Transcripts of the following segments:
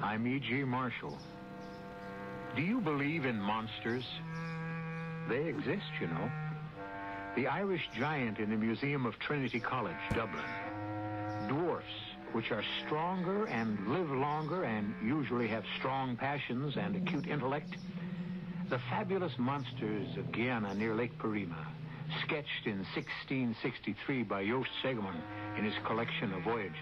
I'm E.G. Marshall. Do you believe in monsters? They exist, you know. The Irish giant in the Museum of Trinity College, Dublin. Dwarfs, which are stronger and live longer and usually have strong passions and acute intellect. The fabulous monsters of Guyana near Lake Parima, sketched in 1663 by Joost Segerman in his collection of voyages.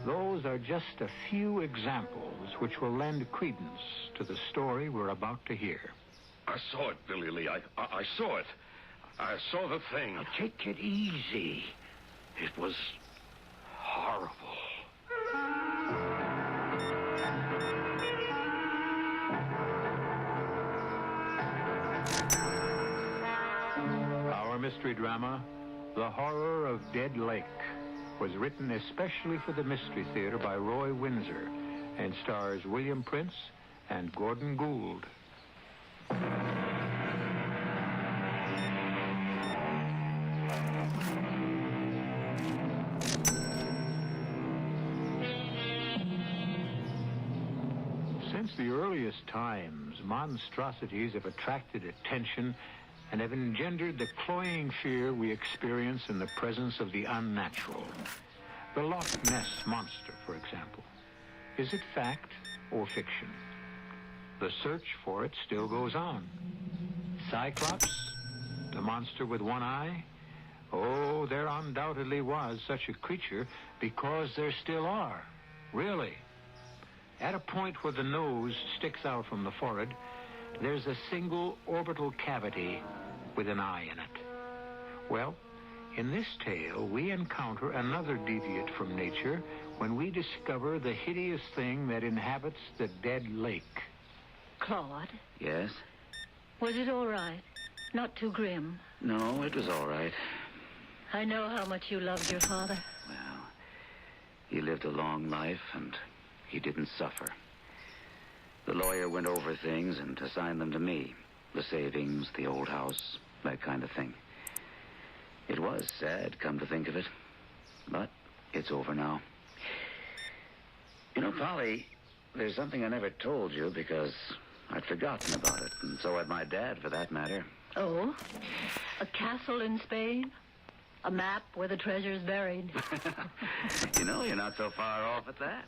Those are just a few examples which will lend credence to the story we're about to hear. I saw it, Billy Lee. I saw it. I saw the thing. Now, take it easy. It was horrible. Our mystery drama, The Horror of Dead Lake, was written especially for the Mystery Theater by Roy Windsor and stars William Prince and Gordon Gould. Since the earliest times, monstrosities have attracted attention and have engendered the cloying fear we experience in the presence of the unnatural. The Loch Ness Monster, for example. Is it fact or fiction? The search for it still goes on. Cyclops? The monster with one eye? Oh, there undoubtedly was such a creature because there still are. Really. At a point where the nose sticks out from the forehead, there's a single orbital cavity with an eye in it. Well, in this tale, we encounter another deviate from nature when we discover the hideous thing that inhabits the dead lake. Claude? Yes? Was it all right? Not too grim? No, it was all right. I know how much you loved your father. Well, he lived a long life, and he didn't suffer. The lawyer went over things and assigned them to me. The savings, the old house, that kind of thing. It was sad, come to think of it. But it's over now. You know, Polly, there's something I never told you because I'd forgotten about it, and so had my dad, for that matter. Oh? A castle in Spain? A map where the treasure's buried? You know, you're not so far off at that.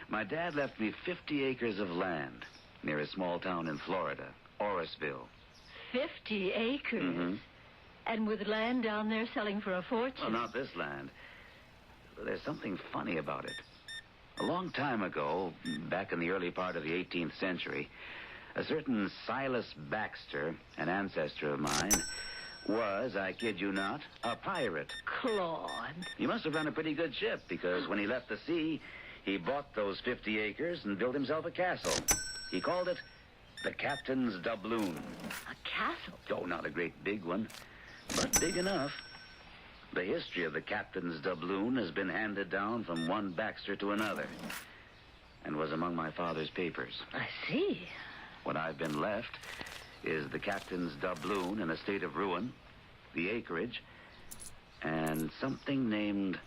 My dad left me 50 acres of land near a small town in Florida, Orisville. 50 acres? Mm-hmm. And with land down there selling for a fortune? Well, not this land. There's something funny about it. A long time ago, back in the early part of the 18th century, a certain Silas Baxter, an ancestor of mine, was, I kid you not, a pirate. Claude. He must have run a pretty good ship, because when he left the sea, he bought those 50 acres and built himself a castle. He called it the Captain's Doubloon. A castle? Oh, not a great big one, but big enough. The history of the Captain's Doubloon has been handed down from one Baxter to another, and was among my father's papers. I see. What I've been left is the Captain's Doubloon in a state of ruin, the acreage, and something named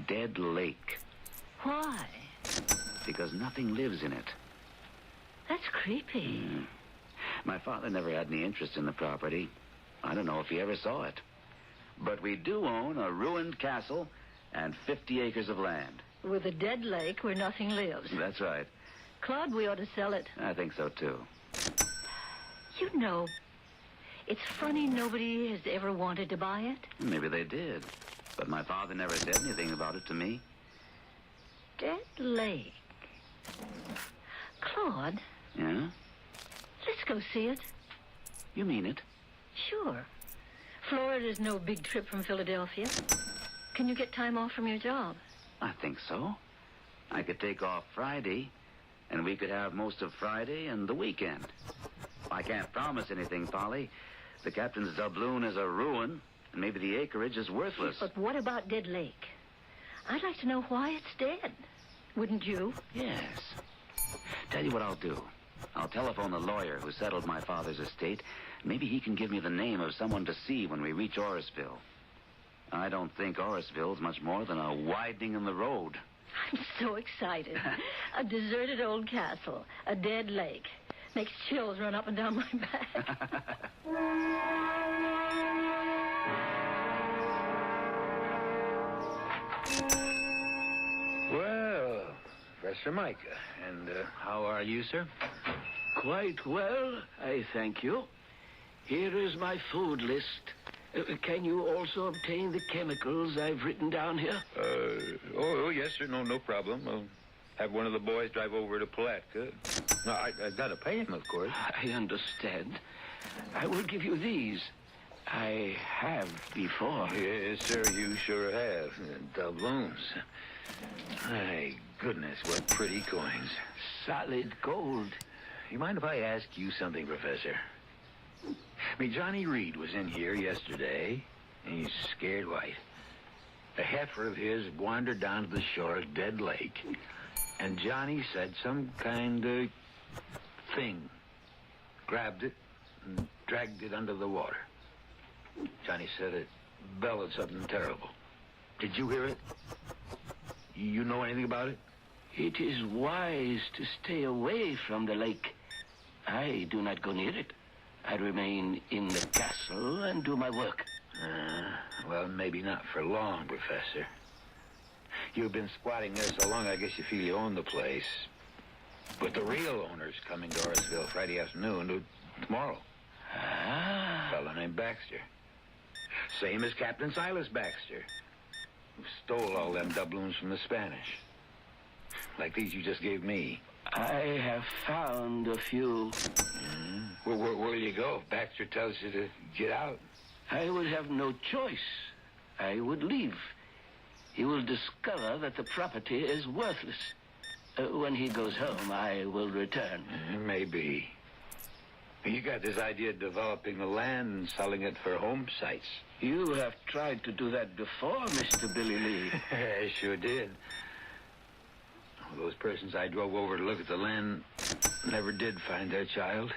Dead Lake. Why? Because nothing lives in it. That's creepy. My father never had any interest in the property. I don't know if he ever saw it. But we do own a ruined castle and 50 acres of land. With a dead lake where nothing lives. That's right. Claude, we ought to sell it. I think so, too. You know, it's funny nobody has ever wanted to buy it. Maybe they did. But my father never said anything about it to me. Dead lake. Claude. Yeah? Let's go see it. You mean it? Sure. Florida's no big trip from Philadelphia. Can you get time off from your job? I think so. I could take off Friday, and we could have most of Friday and the weekend. I can't promise anything, Polly. The Captain's Doubloon is a ruin, and maybe the acreage is worthless. But what about Dead Lake? I'd like to know why it's dead. Wouldn't you? Yes. Tell you what I'll do. I'll telephone the lawyer who settled my father's estate. Maybe he can give me the name of someone to see when we reach Orisville. I don't think Orisville's much more than a widening in the road. I'm so excited. A deserted old castle, a dead lake. Makes chills run up and down my back. Well, Professor Micah, and how are you, sir? Quite well, I thank you. Here is my food list. Can you also obtain the chemicals I've written down here? Yes, sir. No problem. I'll have one of the boys drive over to Palatka. No, I've got to pay him, of course. I understand. I will give you these. I have before. Yes, sir, you sure have. Doubloons. My goodness, what pretty coins. Solid gold. You mind if I ask you something, Professor? I mean, Johnny Reed was in here yesterday, and he's scared white. A heifer of his wandered down to the shore of Dead Lake, and Johnny said some kind of thing. Grabbed it and dragged it under the water. Johnny said it bellowed something terrible. Did you hear it? You know anything about it? It is wise to stay away from the lake. I do not go near it. I remain in the castle and do my work. Well, maybe not for long, Professor. You've been squatting there so long, I guess you feel you own the place. But the real owner's coming to Orisville Friday afternoon, tomorrow. A fellow named Baxter. Same as Captain Silas Baxter, who stole all them doubloons from the Spanish. Like these you just gave me. I have found a few. Where you go if Baxter tells you to get out? I would have no choice. I would leave. He will discover that the property is worthless. When he goes home, I will return. Maybe. You got this idea of developing the land and selling it for home sites. You have tried to do that before, Mr. Billy Lee. I sure did. Those persons I drove over to look at the land never did find their child.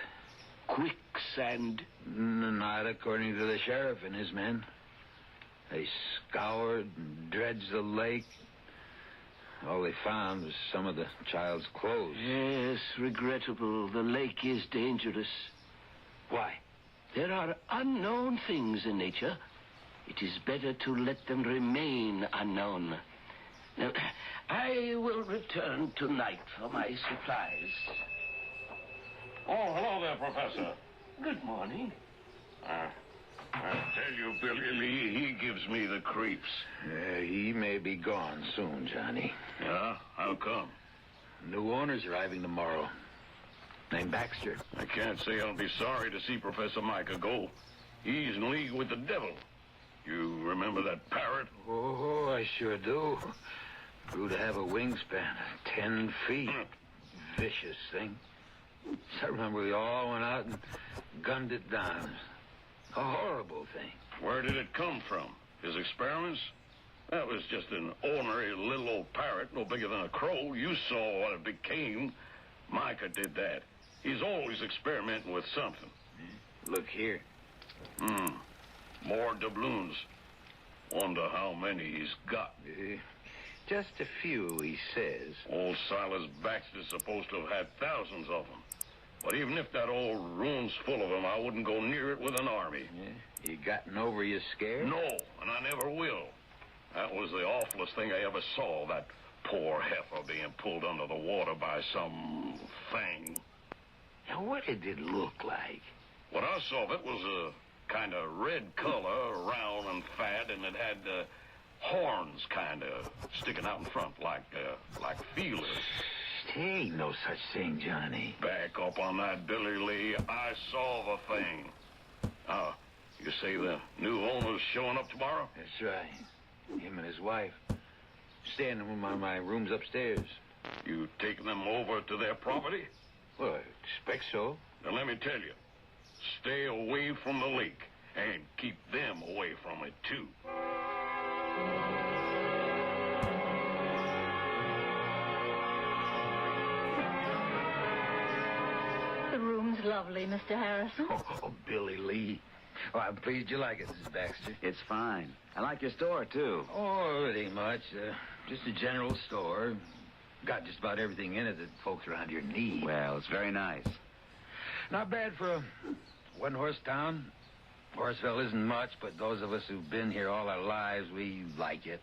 Quicksand. Not according to the sheriff and his men. They scoured and dredged the lake. All they found was some of the child's clothes. Yes, regrettable. The lake is dangerous. Why? There are unknown things in nature. It is better to let them remain unknown. Now, I will return tonight for my supplies. Oh, hello there, Professor. Good morning. I tell you, Billy Lee, he gives me the creeps. He may be gone soon, Johnny. Yeah? How come? New owner's arriving tomorrow. Named Baxter. I can't say I'll be sorry to see Professor Micah go. He's in league with the devil. You remember that parrot? Oh, I sure do. Grew to have a wingspan of 10 feet. Vicious thing. I remember we all went out and gunned it down. A horrible thing. Where did it come from? His experiments? That was just an ordinary little old parrot, no bigger than a crow. You saw what it became. Micah did that. He's always experimenting with something. Look here. More doubloons. Wonder how many he's got. Just a few, he says. Old Silas Baxter's supposed to have had thousands of them. But even if that old room's full of them, I wouldn't go near it with an army. You gotten over your scare? No, and I never will. That was the awfulest thing I ever saw, that poor heifer being pulled under the water by some thing. Now, what did it look like? What I saw of it was a kind of red color, round and fat, and it had horns kind of sticking out in front like feelers. There ain't no such thing, Johnny. Back up on that, Billy Lee. I saw the thing. You say the new owner's showing up tomorrow? That's right. Him and his wife. Staying in one of my rooms upstairs. You taking them over to their property? Well, I expect so. Then let me tell you, stay away from the lake and keep them away from it, too. The room's lovely, Mr. Harrison. Oh, Billy Lee. Oh, I'm pleased you like it, Mrs. Baxter. It's fine. I like your store, too. Oh, it ain't much. just a general store. Got just about everything in it that folks around here need. Well, it's very nice. Not bad for a one-horse town. Horseville isn't much, but those of us who've been here all our lives, we like it.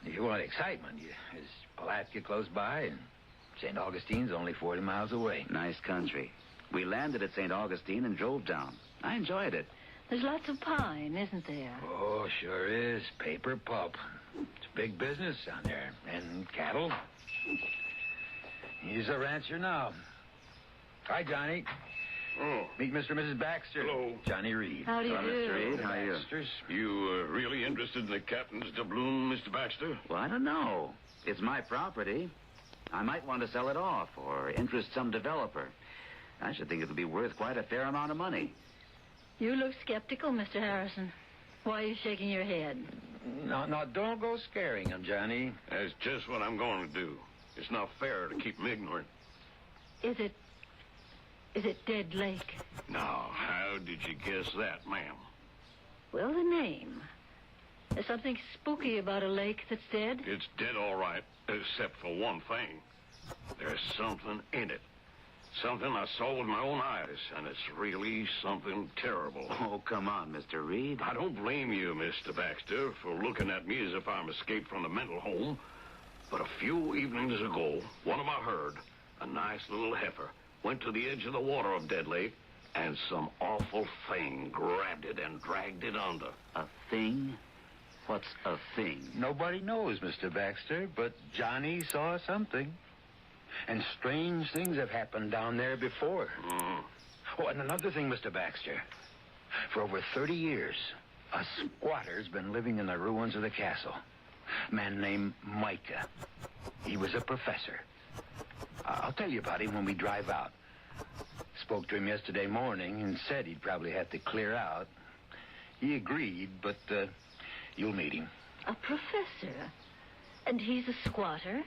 If you want excitement, there's Palatka close by, and St. Augustine's only 40 miles away. Nice country. We landed at St. Augustine and drove down. I enjoyed it. There's lots of pine, isn't there? Oh, sure is. Paper pulp. It's big business down there. And cattle. He's a rancher now. Hi, Johnny. Oh, Meet Mr. and Mrs. Baxter. Hello. Johnny Reed. How do you Hello, do? Mr. Reed. How are you? Baxters. you really interested in the captain's doubloon, Mr. Baxter? Well, I don't know. It's my property. I might want to sell it off or interest some developer. I should think it'll be worth quite a fair amount of money. You look skeptical, Mr. Harrison. Why are you shaking your head? No, don't go scaring him, Johnny. That's just what I'm going to do. It's not fair to keep him ignorant. Is it Dead Lake? Now, how did you guess that, ma'am? Well, the name. There's something spooky about a lake that's dead. It's dead all right, except for one thing. There's something in it. Something I saw with my own eyes, and it's really something terrible. Oh, come on, Mr. Reed. I don't blame you, Mr. Baxter, for looking at me as if I'm escaped from the mental home. But a few evenings ago, one of my herd, a nice little heifer, went to the edge of the water of Dead Lake, and some awful thing grabbed it and dragged it under. A thing? What's a thing? Nobody knows, Mr. Baxter, but Johnny saw something. And strange things have happened down there before. Oh, and another thing, Mr. Baxter. For over 30 years, a squatter's been living in the ruins of the castle. A man named Micah. He was a professor. I'll tell you about him when we drive out. Spoke to him yesterday morning and said he'd probably have to clear out. He agreed, but you'll meet him. A professor? And he's a squatter?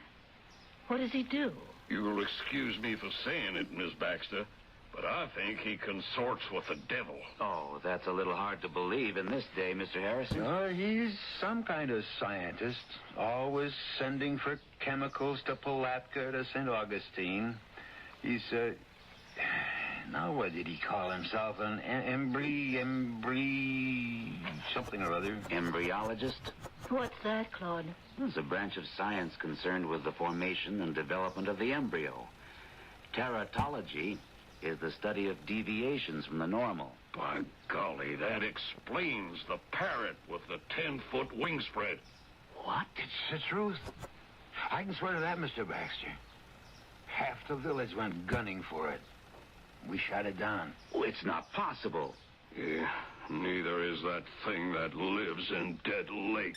What does he do? You'll excuse me for saying it, Miss Baxter, but I think he consorts with the devil. Oh, that's a little hard to believe in this day, Mr. Harrison. He's some kind of scientist, always sending for chemicals to Palatka to St. Augustine. He's, now what did he call himself? An something or other. Embryologist? What's that, Claude? It's a branch of science concerned with the formation and development of the embryo. Teratology is the study of deviations from the normal. By golly, that explains the parrot with the 10-foot wingspread. What? It's the truth. I can swear to that, Mr. Baxter. Half the village went gunning for it. We shot it down. Oh, it's not possible. Yeah, neither is that thing that lives in Dead Lake.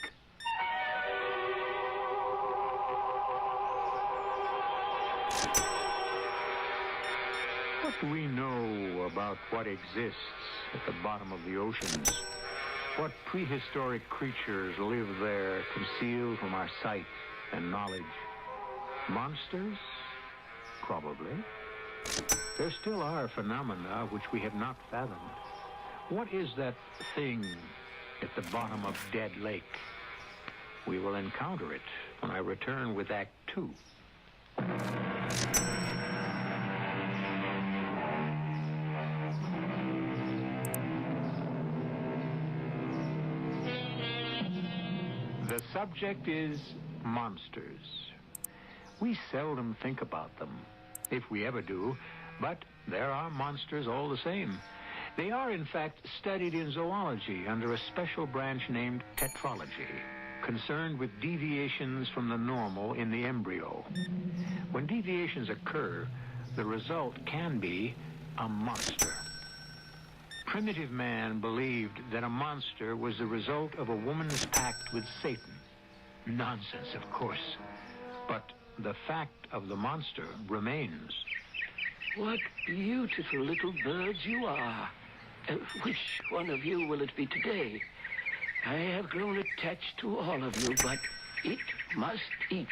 What do we know about what exists at the bottom of the oceans? What prehistoric creatures live there, concealed from our sight and knowledge? Monsters? Probably. There still are phenomena which we have not fathomed. What is that thing at the bottom of Dead Lake? We will encounter it when I return with Act 2. The subject is monsters. We seldom think about them, if we ever do, but there are monsters all the same. They are, in fact, studied in zoology under a special branch named tetralogy, concerned with deviations from the normal in the embryo. When deviations occur, the result can be a monster. Primitive man believed that a monster was the result of a woman's pact with Satan. Nonsense, of course. But the fact of the monster remains. What beautiful little birds you are. Which one of you will it be today? I have grown attached to all of you, but it must eat.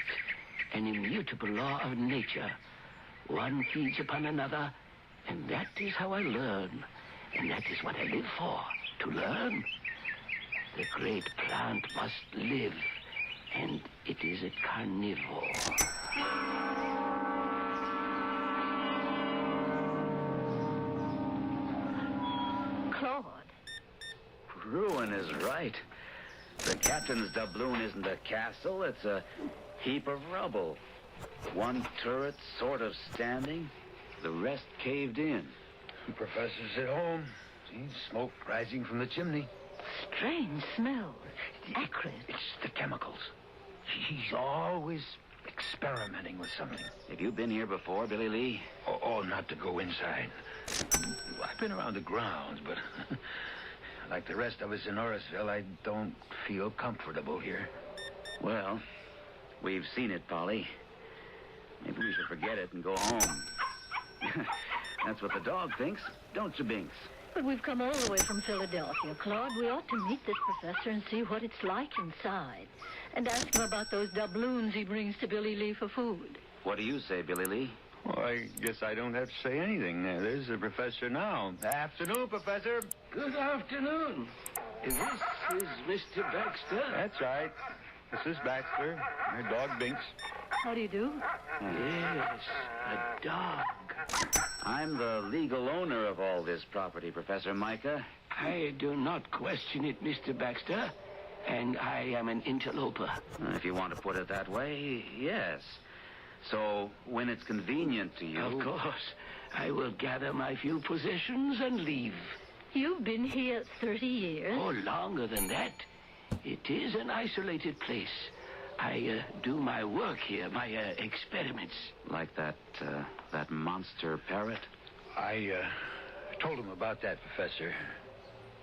An immutable law of nature. One feeds upon another, and that is how I learn. And that is what I live for, to learn. The great plant must live, and it is a carnivore. Claude. Ruin is right. The captain's doubloon isn't a castle, it's a heap of rubble. One turret sort of standing, the rest caved in. The professor's at home. See, smoke rising from the chimney. Strange smell. Acrid. It's the chemicals. He's always experimenting with something. Have you been here before, Billy Lee? Oh, not to go inside. I've been around the grounds, but like the rest of us in Orisville, I don't feel comfortable here. Well, we've seen it, Polly. Maybe we should forget it and go home. That's what the dog thinks, don't you, Binks? But we've come all the way from Philadelphia, Claude. We ought to meet this professor and see what it's like inside. And ask him about those doubloons he brings to Billy Lee for food. What do you say, Billy Lee? Well, I guess I don't have to say anything. There's the professor now. Afternoon, Professor. Good afternoon. This is Mr. Baxter. That's right. This is Baxter, my dog Binks. How do you do? Yes, a dog. I'm the legal owner of all this property, Professor Micah. I do not question it, Mr. Baxter. And I am an interloper. If you want to put it that way, yes. So, when it's convenient to you... Of course. I will gather my few possessions and leave. You've been here 30 years. Oh, longer than that. It is an isolated place. I do my work here, my experiments. Like that monster parrot? I told him about that, Professor.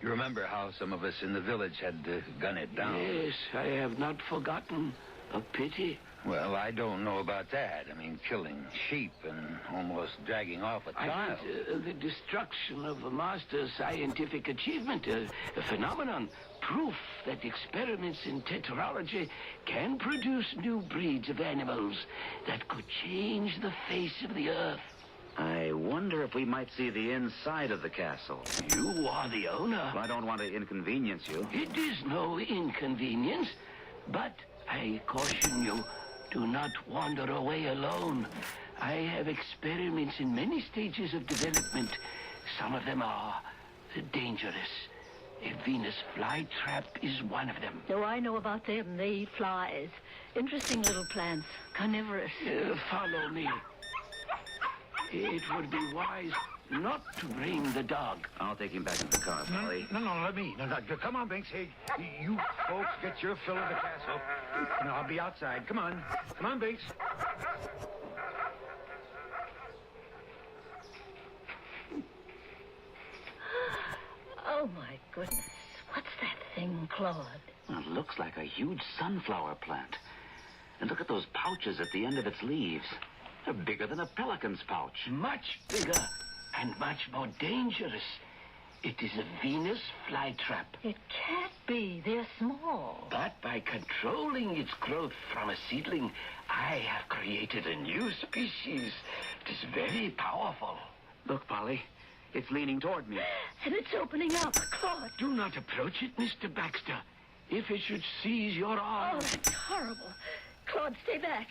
You remember how some of us in the village had to gun it down? Yes, I have not forgotten. A pity. Well, I don't know about that. I mean, killing sheep and almost dragging off a child. The destruction of a master's scientific achievement, a phenomenon, proof that experiments in tetralogy can produce new breeds of animals that could change the face of the earth. I wonder if we might see the inside of the castle. You are the owner. Well, I don't want to inconvenience you. It is no inconvenience, but I caution you, do not wander away alone. I have experiments in many stages of development. Some of them are dangerous. A Venus flytrap is one of them. Oh, I know about them. They eat flies. Interesting little plants. Carnivorous. Follow me. It would be wise not to bring the dog. I'll take him back to the car, Polly. No, let me. No, come on, Binks. Hey, you folks get your fill of the castle. And I'll be outside. Come on. Come on, Binks. Oh, my goodness. What's that thing, Claude? Well, it looks like a huge sunflower plant. And look at those pouches at the end of its leaves. They're bigger than a pelican's pouch. Much bigger and much more dangerous. It is a Venus flytrap. It can't be. They're small. But by controlling its growth from a seedling, I have created a new species. It is very powerful. Look, Polly. It's leaning toward me. And it's opening up. Claude. Do not approach it, Mr. Baxter. If it should seize your Oh, arm... that's horrible. Claude, stay back.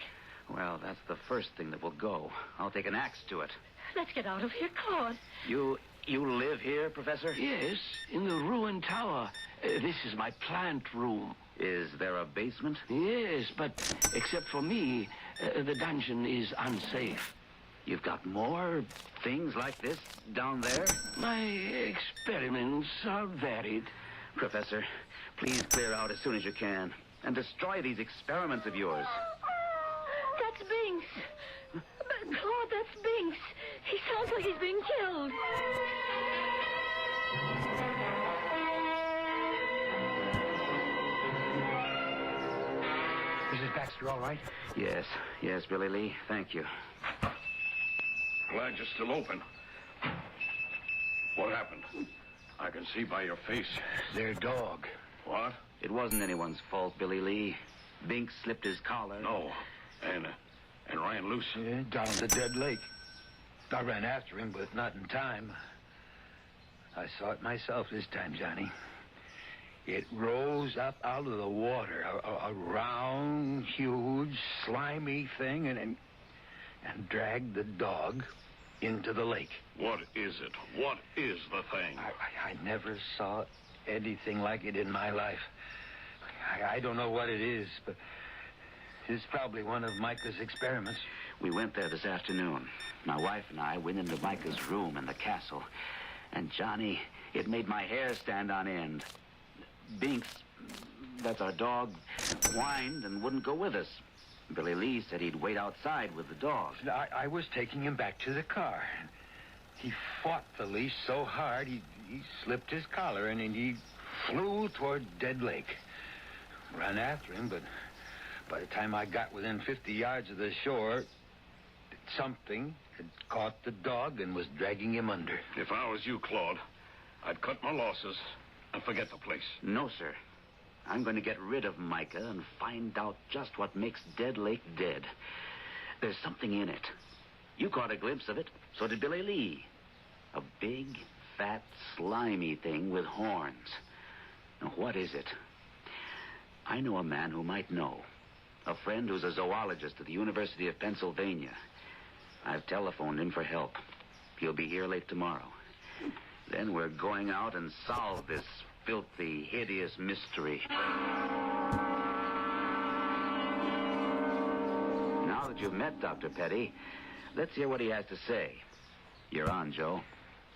Well, that's the first thing that will go. I'll take an axe to it. Let's get out of here, Claude. You live here, Professor? Yes, in the ruined tower. This is my plant room. Is there a basement? Yes, but except for me, the dungeon is unsafe. You've got more things like this down there? My experiments are varied. Professor, please clear out as soon as you can and destroy these experiments of yours. That's Binks. Claude, that's Binks. He sounds like he's being killed. Mrs. Baxter, all right? Yes, Billy Lee. Thank you. Glad you're still open. What happened? I can see by your face. Their dog. What? It wasn't anyone's fault, Billy Lee. Binks slipped his collar. No. And ran loose. Yeah, down the dead lake. I ran after him, but not in time. I saw it myself this time, Johnny. It rose up out of the water, a round, huge, slimy thing, and dragged the dog into the lake. What is it? What is the thing? I never saw anything like it in my life. I don't know what it is, but it's probably one of Micah's experiments. We went there this afternoon. My wife and I went into Micah's room in the castle. And, Johnny, it made my hair stand on end. Binks, that's our dog, whined and wouldn't go with us. Billy Lee said he'd wait outside with the dog. I was taking him back to the car. He fought the leash so hard, he slipped his collar, and he flew toward Dead Lake. Ran after him, but by the time I got within 50 yards of the shore, something had caught the dog and was dragging him under. If I was you, Claude, I'd cut my losses and forget the place. No, sir. I'm going to get rid of Micah and find out just what makes Dead Lake dead. There's something in it. You caught a glimpse of it. So did Billy Lee. A big, fat, slimy thing with horns. Now, what is it? I know a man who might know. A friend who's a zoologist at the University of Pennsylvania. I've telephoned him for help. He'll be here late tomorrow. Then we're going out and solve this filthy, hideous mystery. Now that you've met Dr. Petty, let's hear what he has to say. You're on, Joe.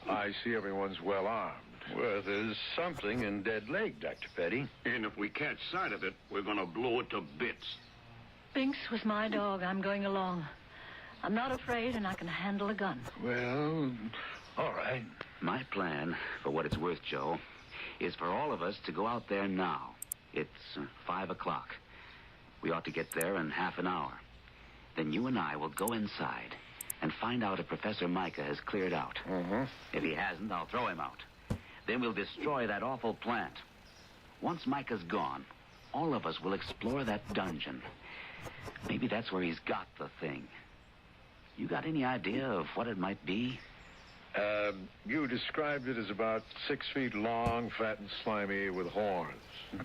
I see everyone's well armed. Well, there's something in Dead Lake, Dr. Petty. And if we catch sight of it, we're going to blow it to bits. Binks was my dog. I'm going along. I'm not afraid, and I can handle a gun. Well, all right. My plan, for what it's worth, Joe, is for all of us to go out there now. It's 5 o'clock. We ought to get there in half an hour. Then you and I will go inside and find out if Professor Micah has cleared out. Mm-hmm. If he hasn't, I'll throw him out. Then we'll destroy that awful plant. Once Micah's gone, all of us will explore that dungeon. Maybe that's where he's got the thing. You got any idea of what it might be? You described it as about 6 feet long, fat and slimy, with horns.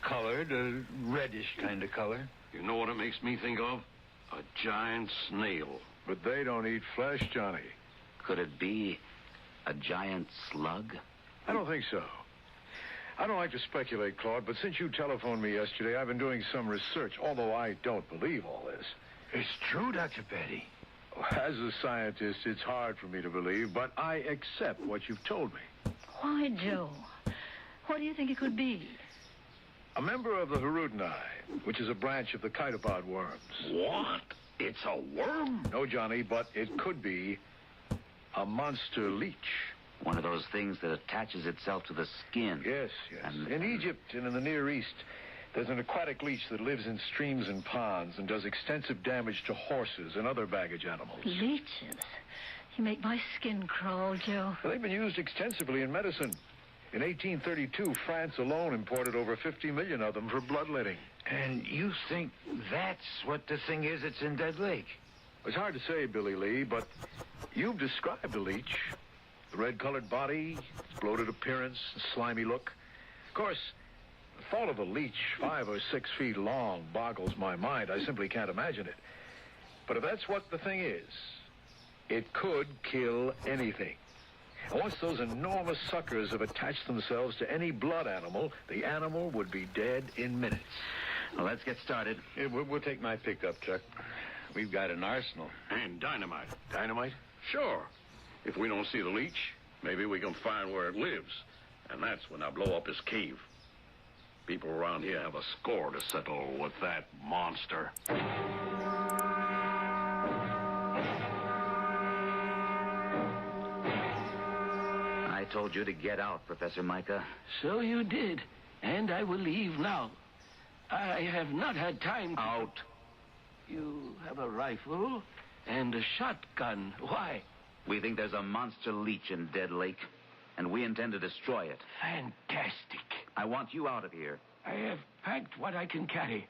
Colored, a reddish kind of color. You know what it makes me think of? A giant snail. But they don't eat flesh, Johnny. Could it be a giant slug? I don't think so. I don't like to speculate, Claude, but since you telephoned me yesterday, I've been doing some research, although I don't believe all this. It's true, Dr. Petty. As a scientist, it's hard for me to believe, but I accept what you've told me. Why, Joe? What do you think it could be? A member of the Hirudinai, which is a branch of the chitopod worms. What? It's a worm? No, Johnny, but it could be a monster leech. One of those things that attaches itself to the skin. Yes. In Egypt and in the Near East, there's an aquatic leech that lives in streams and ponds and does extensive damage to horses and other baggage animals. Leeches? You make my skin crawl, Joe. Well, they've been used extensively in medicine. In 1832, France alone imported over 50 million of them for bloodletting. And you think that's what the thing is that's in Dead Lake? It's hard to say, Billy Lee, but you've described the leech. The red-colored body, bloated appearance, slimy look. Of course, the thought of a leech 5 or 6 feet long boggles my mind. I simply can't imagine it. But if that's what the thing is, it could kill anything. And once those enormous suckers have attached themselves to any blood animal, the animal would be dead in minutes. Well, let's get started. Yeah, we'll take my pickup, Chuck. We've got an arsenal. And dynamite. Dynamite? Sure. If we don't see the leech, maybe we can find where it lives. And that's when I blow up his cave. People around here have a score to settle with that monster. I told you to get out, Professor Micah. So you did, and I will leave now. I have not had time to... Out. You have a rifle and a shotgun. Why? We think there's a monster leech in Dead Lake, and we intend to destroy it. Fantastic. I want you out of here. I have packed what I can carry.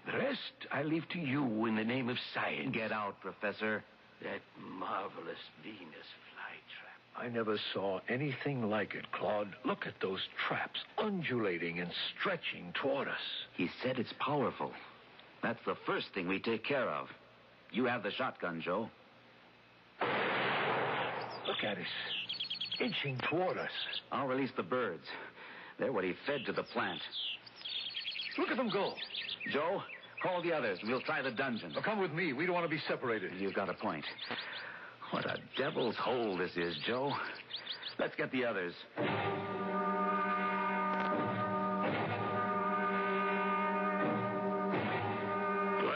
The rest I leave to you in the name of science. Get out, Professor. That marvelous Venus flytrap. I never saw anything like it, Claude. Look at those traps, undulating and stretching toward us. He said it's powerful. That's the first thing we take care of. You have the shotgun, Joe. Look at it. Inching toward us. I'll release the birds. They're what he fed to the plant. Look at them go. Joe, call the others. We'll try the dungeon. Now, come with me. We don't want to be separated. You've got a point. What a devil's hole this is, Joe. Let's get the others. Glad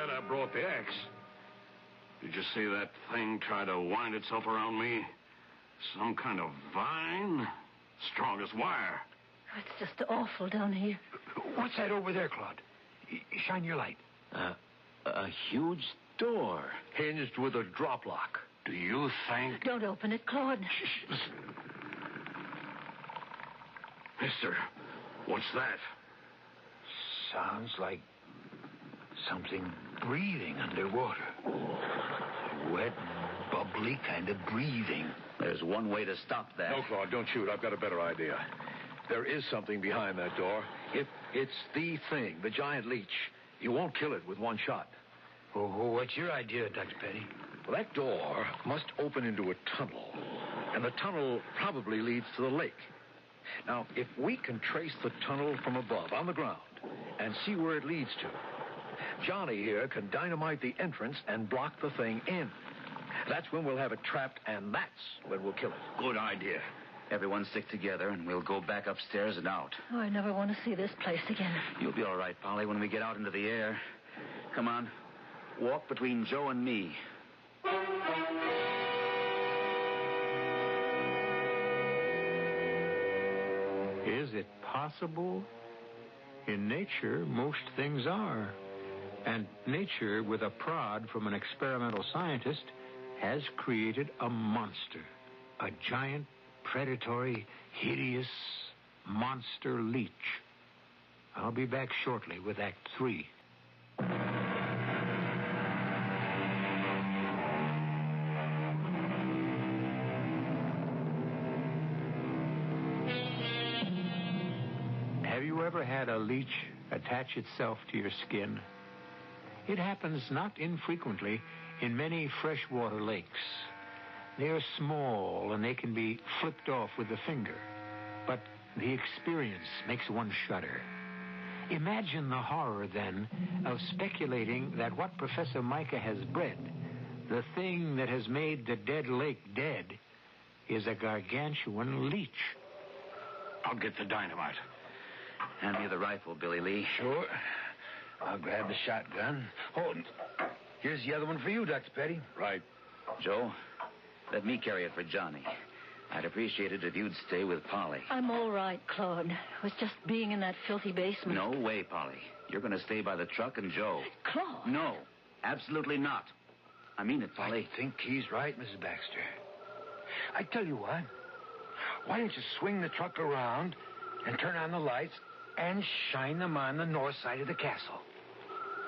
I brought the axe. Did you see that thing try to wind itself around me? Some kind of vine? Strong as wire. It's just awful down here. What's that over there, Claude? Shine your light. A huge door. Hinged with a drop lock. Do you think... Don't open it, Claude. Shh, listen. Mister, what's that? Sounds like something breathing underwater. Wet, bubbly kind of breathing. There's one way to stop that. No, Claude, don't shoot. I've got a better idea. There is something behind that door. If it's the thing, the giant leech, you won't kill it with one shot. Oh, what's your idea, Dr. Petty? Well, that door must open into a tunnel, and the tunnel probably leads to the lake. Now, if we can trace the tunnel from above, on the ground, and see where it leads to, Johnny here can dynamite the entrance and block the thing in. That's when we'll have it trapped, and that's when we'll kill it. Good idea. Everyone stick together, and we'll go back upstairs and out. Oh, I never want to see this place again. You'll be all right, Polly, when we get out into the air. Come on. Walk between Joe and me. Is it possible? In nature, most things are. And nature, with a prod from an experimental scientist, has created a monster. A giant, predatory, hideous monster leech. I'll be back shortly with Act 3. Have you ever had a leech attach itself to your skin? It happens not infrequently in many freshwater lakes. They are small and they can be flipped off with the finger. But the experience makes one shudder. Imagine the horror, then, of speculating that what Professor Micah has bred, the thing that has made the dead lake dead, is a gargantuan leech. I'll get the dynamite. Hand me the rifle, Billy Lee. Sure. I'll grab the shotgun. Oh, and here's the other one for you, Dr. Petty. Right. Joe, let me carry it for Johnny. I'd appreciate it if you'd stay with Polly. I'm all right, Claude. It was just being in that filthy basement. No way, Polly. You're going to stay by the truck and Joe. Claude? No, absolutely not. I mean it, Polly. I think he's right, Mrs. Baxter. I tell you what. Why don't you swing the truck around and turn on the lights and shine them on the north side of the castle?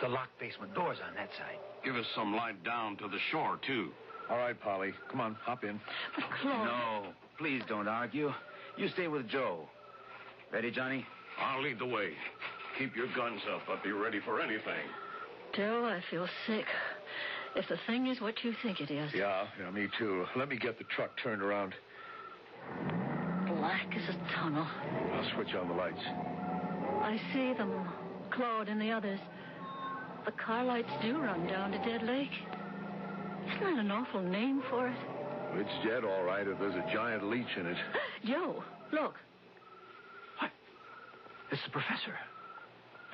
The locked basement door's on that side. Give us some light down to the shore, too. All right, Polly. Come on, hop in. But Claude... No, please don't argue. You stay with Joe. Ready, Johnny? I'll lead the way. Keep your guns up. I'll be ready for anything. Joe, I feel sick. If the thing is what you think it is. Yeah, me too. Let me get the truck turned around. Black as a tunnel. I'll switch on the lights. I see them. Claude and the others. The car lights do run down to Dead Lake. Isn't that an awful name for it? It's dead, all right, if there's a giant leech in it. Joe, look. What? It's the professor.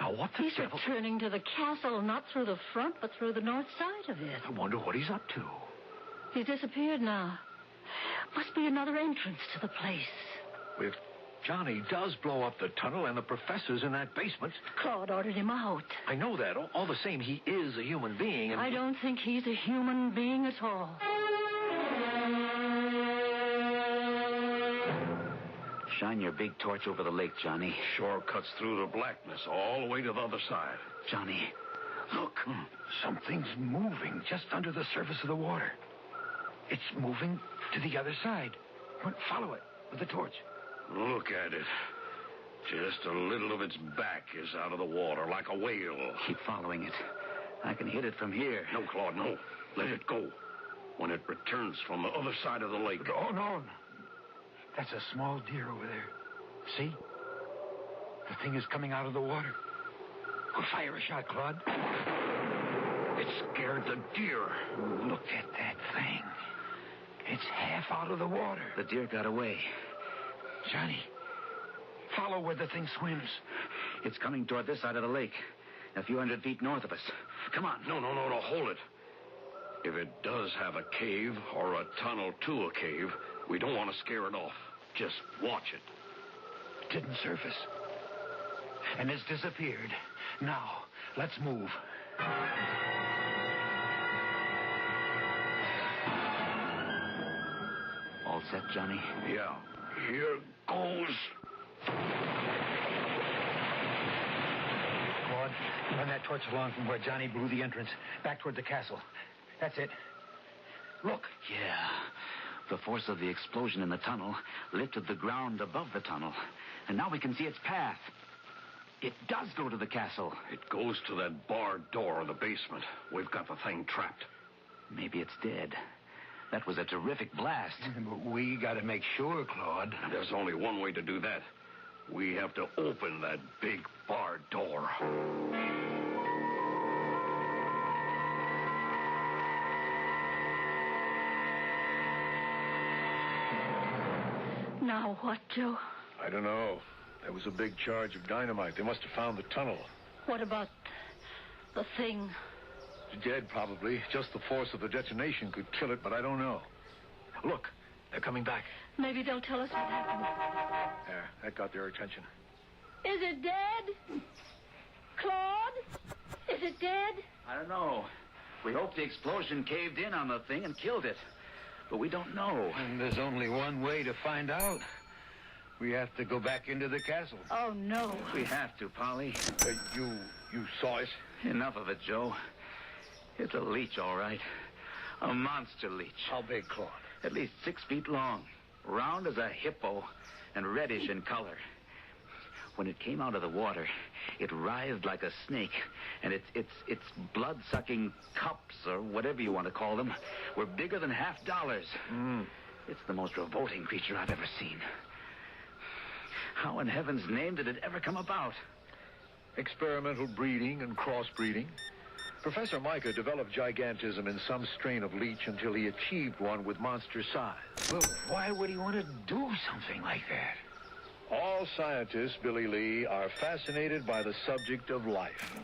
Now, what the He's devil... returning to the castle, not through the front, but through the north side of it. I wonder what he's up to. He's disappeared now. Must be another entrance to the place. If Johnny does blow up the tunnel and the professor's in that basement... Claude ordered him out. I know that. All the same, he is a human being, and... I don't think he's a human being at all. Shine your big torch over the lake, Johnny. Shore cuts through the blackness all the way to the other side. Johnny, look. Something's moving just under the surface of the water. It's moving to the other side. Follow it with the torch. Look at it. Just a little of its back is out of the water, like a whale. Keep following it. I can hit it from here. No, Claude, no. Let it go. When it returns from the other side of the lake. Oh, no. That's a small deer over there. See? The thing is coming out of the water. We'll fire a shot, Claude. It scared the deer. Look at that thing. It's half out of the water. The deer got away. Johnny, follow where the thing swims. It's coming toward this side of the lake, a few 100 feet north of us. Come on. No, hold it. If it does have a cave or a tunnel to a cave, we don't want to scare it off. Just watch it. It didn't surface. And it's disappeared. Now, let's move. All set, Johnny? Yeah. Here goes. Claude, run that torch along from where Johnny blew the entrance, back toward the castle. That's it. Look. Yeah. The force of the explosion in the tunnel lifted the ground above the tunnel, and now we can see its path. It does go to the castle. It goes to that barred door in the basement. We've got the thing trapped. Maybe it's dead. That was a terrific blast. But we got to make sure, Claude. There's only one way to do that. We have to open that big barred door. Now what, Joe? I don't know. There was a big charge of dynamite. They must have found the tunnel. What about the thing? It's dead, probably. Just the force of the detonation could kill it, but I don't know. Look, they're coming back. Maybe they'll tell us what happened. There, that got their attention. Is it dead? Claude? Is it dead? I don't know. We hope the explosion caved in on the thing and killed it. But we don't know. And there's only one way to find out. We have to go back into the castle. Oh, no. We have to, Polly. You saw it? Enough of it, Joe. It's a leech, all right. A monster leech. How big, Claude? At least 6 feet long, round as a hippo, and reddish in color. When it came out of the water, it writhed like a snake, and its blood-sucking cups, or whatever you want to call them, were bigger than $50. It's the most revolting creature I've ever seen. How in heaven's name did it ever come about? Experimental breeding and crossbreeding. Professor Micah developed gigantism in some strain of leech until he achieved one with monster size. Well, why would he want to do something like that? All scientists, Billy Lee, are fascinated by the subject of life.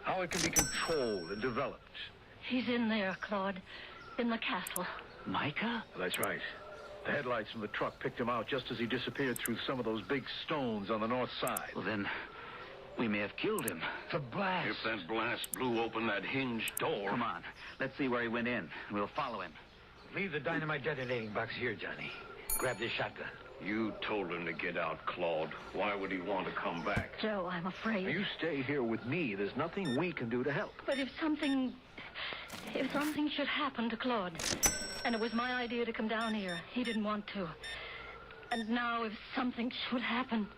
How it can be controlled and developed. He's in there, Claude. In the castle. Micah? That's right. The headlights from the truck picked him out just as he disappeared through some of those big stones on the north side. Well, then, we may have killed him. The blast. If that blast blew open that hinged door... Come on. Let's see where he went in. We'll follow him. Leave the dynamite detonating box here, Johnny. Grab this shotgun. You told him to get out, Claude. Why would he want to come back? Joe, I'm afraid. You stay here with me. There's nothing we can do to help. But if something should happen to Claude, and it was my idea to come down here, he didn't want to. And now if something should happen...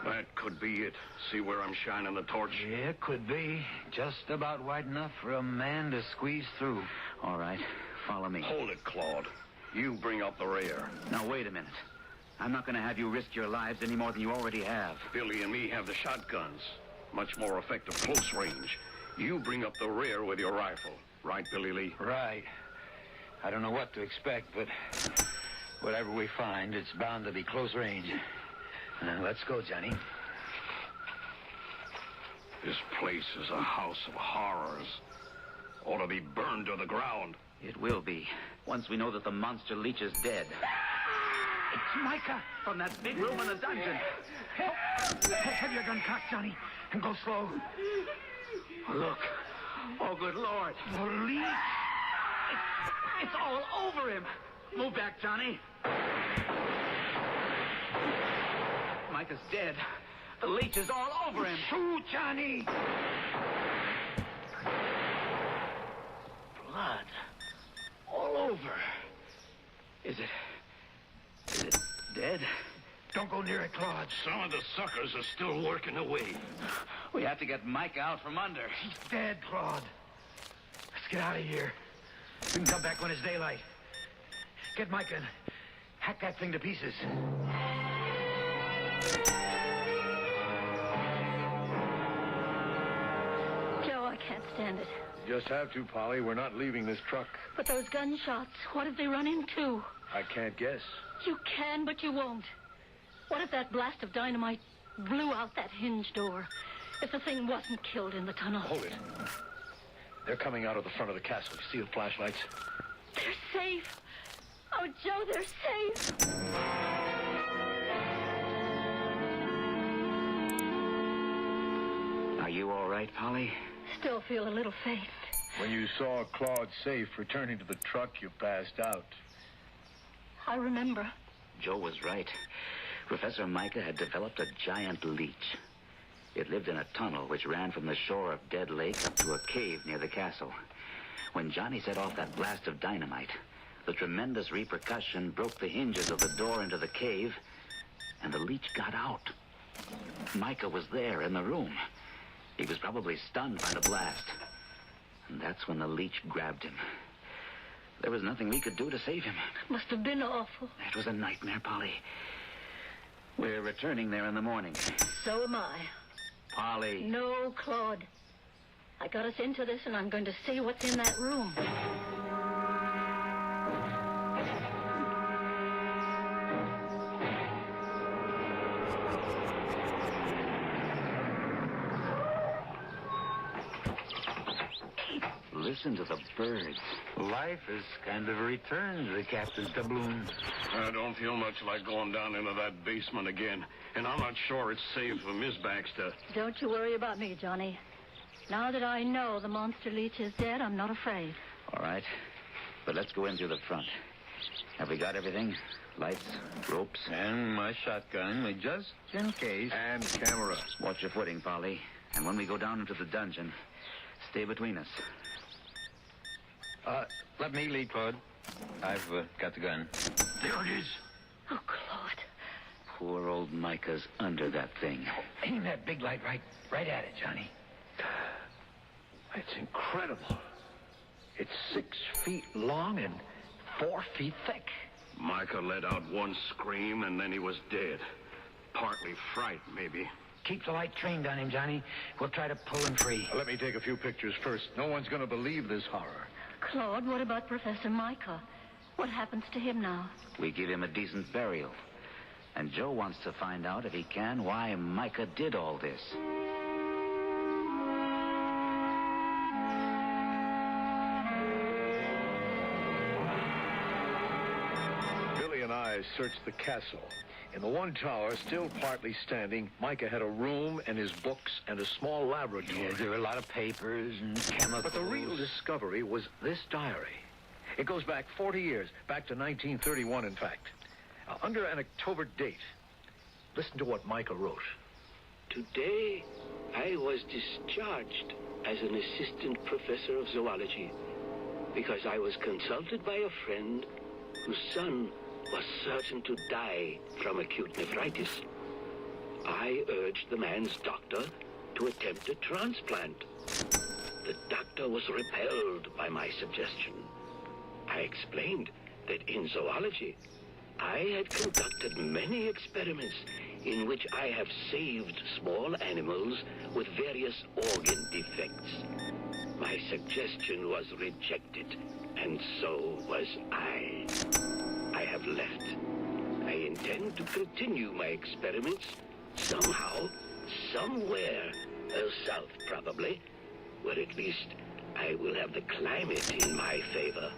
That could be it. See where I'm shining the torch? Yeah, could be. Just about wide enough for a man to squeeze through. All right. Follow me. Hold it, Claude. You bring up the rear. Now, wait a minute. I'm not going to have you risk your lives any more than you already have. Billy and me have the shotguns. Much more effective close range. You bring up the rear with your rifle. Right, Billy Lee? Right. I don't know what to expect, but whatever we find, it's bound to be close range. Let's go, Johnny. This place is a house of horrors. Ought to be burned to the ground. It will be, once we know that the monster leech is dead. It's Micah from that big room in the dungeon. Have your gun cocked, Johnny, and go slow. Look. Oh, good Lord. The leech. It's all over him. Move back, Johnny. Micah's dead. The leech is all over him. Shoot, Johnny. hear it, Claude. Some of the suckers are still working away. We have to get Micah out from under. He's dead, Claude. Let's get out of here. We can come back when it's daylight. Get Micah and hack that thing to pieces. Joe, I can't stand it. You just have to, Polly. We're not leaving this truck. But those gunshots, what have they run into? I can't guess. You can, but you won't. What if that blast of dynamite blew out that hinge door? If the thing wasn't killed in the tunnel? Hold it. They're coming out of the front of the castle. You see the flashlights? They're safe. Oh, Joe, they're safe. Are you all right, Polly? Still feel a little faint. When you saw Claude safe returning to the truck, you passed out. I remember. Joe was right. Professor Micah had developed a giant leech. It lived in a tunnel which ran from the shore of Dead Lake up to a cave near the castle. When Johnny set off that blast of dynamite, the tremendous repercussion broke the hinges of the door into the cave, and the leech got out. Micah was there in the room. He was probably stunned by the blast. And that's when the leech grabbed him. There was nothing we could do to save him. Must have been awful. It was a nightmare, Polly. We're returning there in the morning. So am I. Polly. No, Claude. I got us into this, and I'm going to see what's in that room. Listen to the birds. Life has kind of returned to the captain's doubloon. I don't feel much like going down into that basement again. And I'm not sure it's safe for Miss Baxter. Don't you worry about me, Johnny. Now that I know the monster leech is dead, I'm not afraid. All right. But let's go in through the front. Have we got everything? Lights, ropes? And my shotgun, just in case. And camera. Watch your footing, Polly. And when we go down into the dungeon, stay between us. Let me lead, Claude. I've got the gun. There it is. Oh, Claude. Poor old Micah's under that thing. Aim that big light right at it, Johnny. It's incredible. It's 6 feet long and 4 feet thick. Micah let out one scream, and then he was dead. Partly fright, maybe. Keep the light trained on him, Johnny. We'll try to pull him free. Let me take a few pictures first. No one's going to believe this horror. Claude, what about Professor Micah? What happens to him now? We give him a decent burial. And Joe wants to find out, if he can, why Micah did all this. Billy and I searched the castle. In the one tower, still partly standing, Micah had a room and his books and a small laboratory. Yeah, there were a lot of papers and chemicals. But the real discovery was this diary. It goes back 40 years, back to 1931, in fact. Under an October date. Listen to what Micah wrote. Today, I was discharged as an assistant professor of zoology because I was consulted by a friend whose son was certain to die from acute nephritis. I urged the man's doctor to attempt a transplant. The doctor was repelled by my suggestion. I explained that in zoology, I had conducted many experiments in which I have saved small animals with various organ defects. My suggestion was rejected, and so was I. I have left. I intend to continue my experiments somehow, somewhere, south probably, where at least I will have the climate in my favor.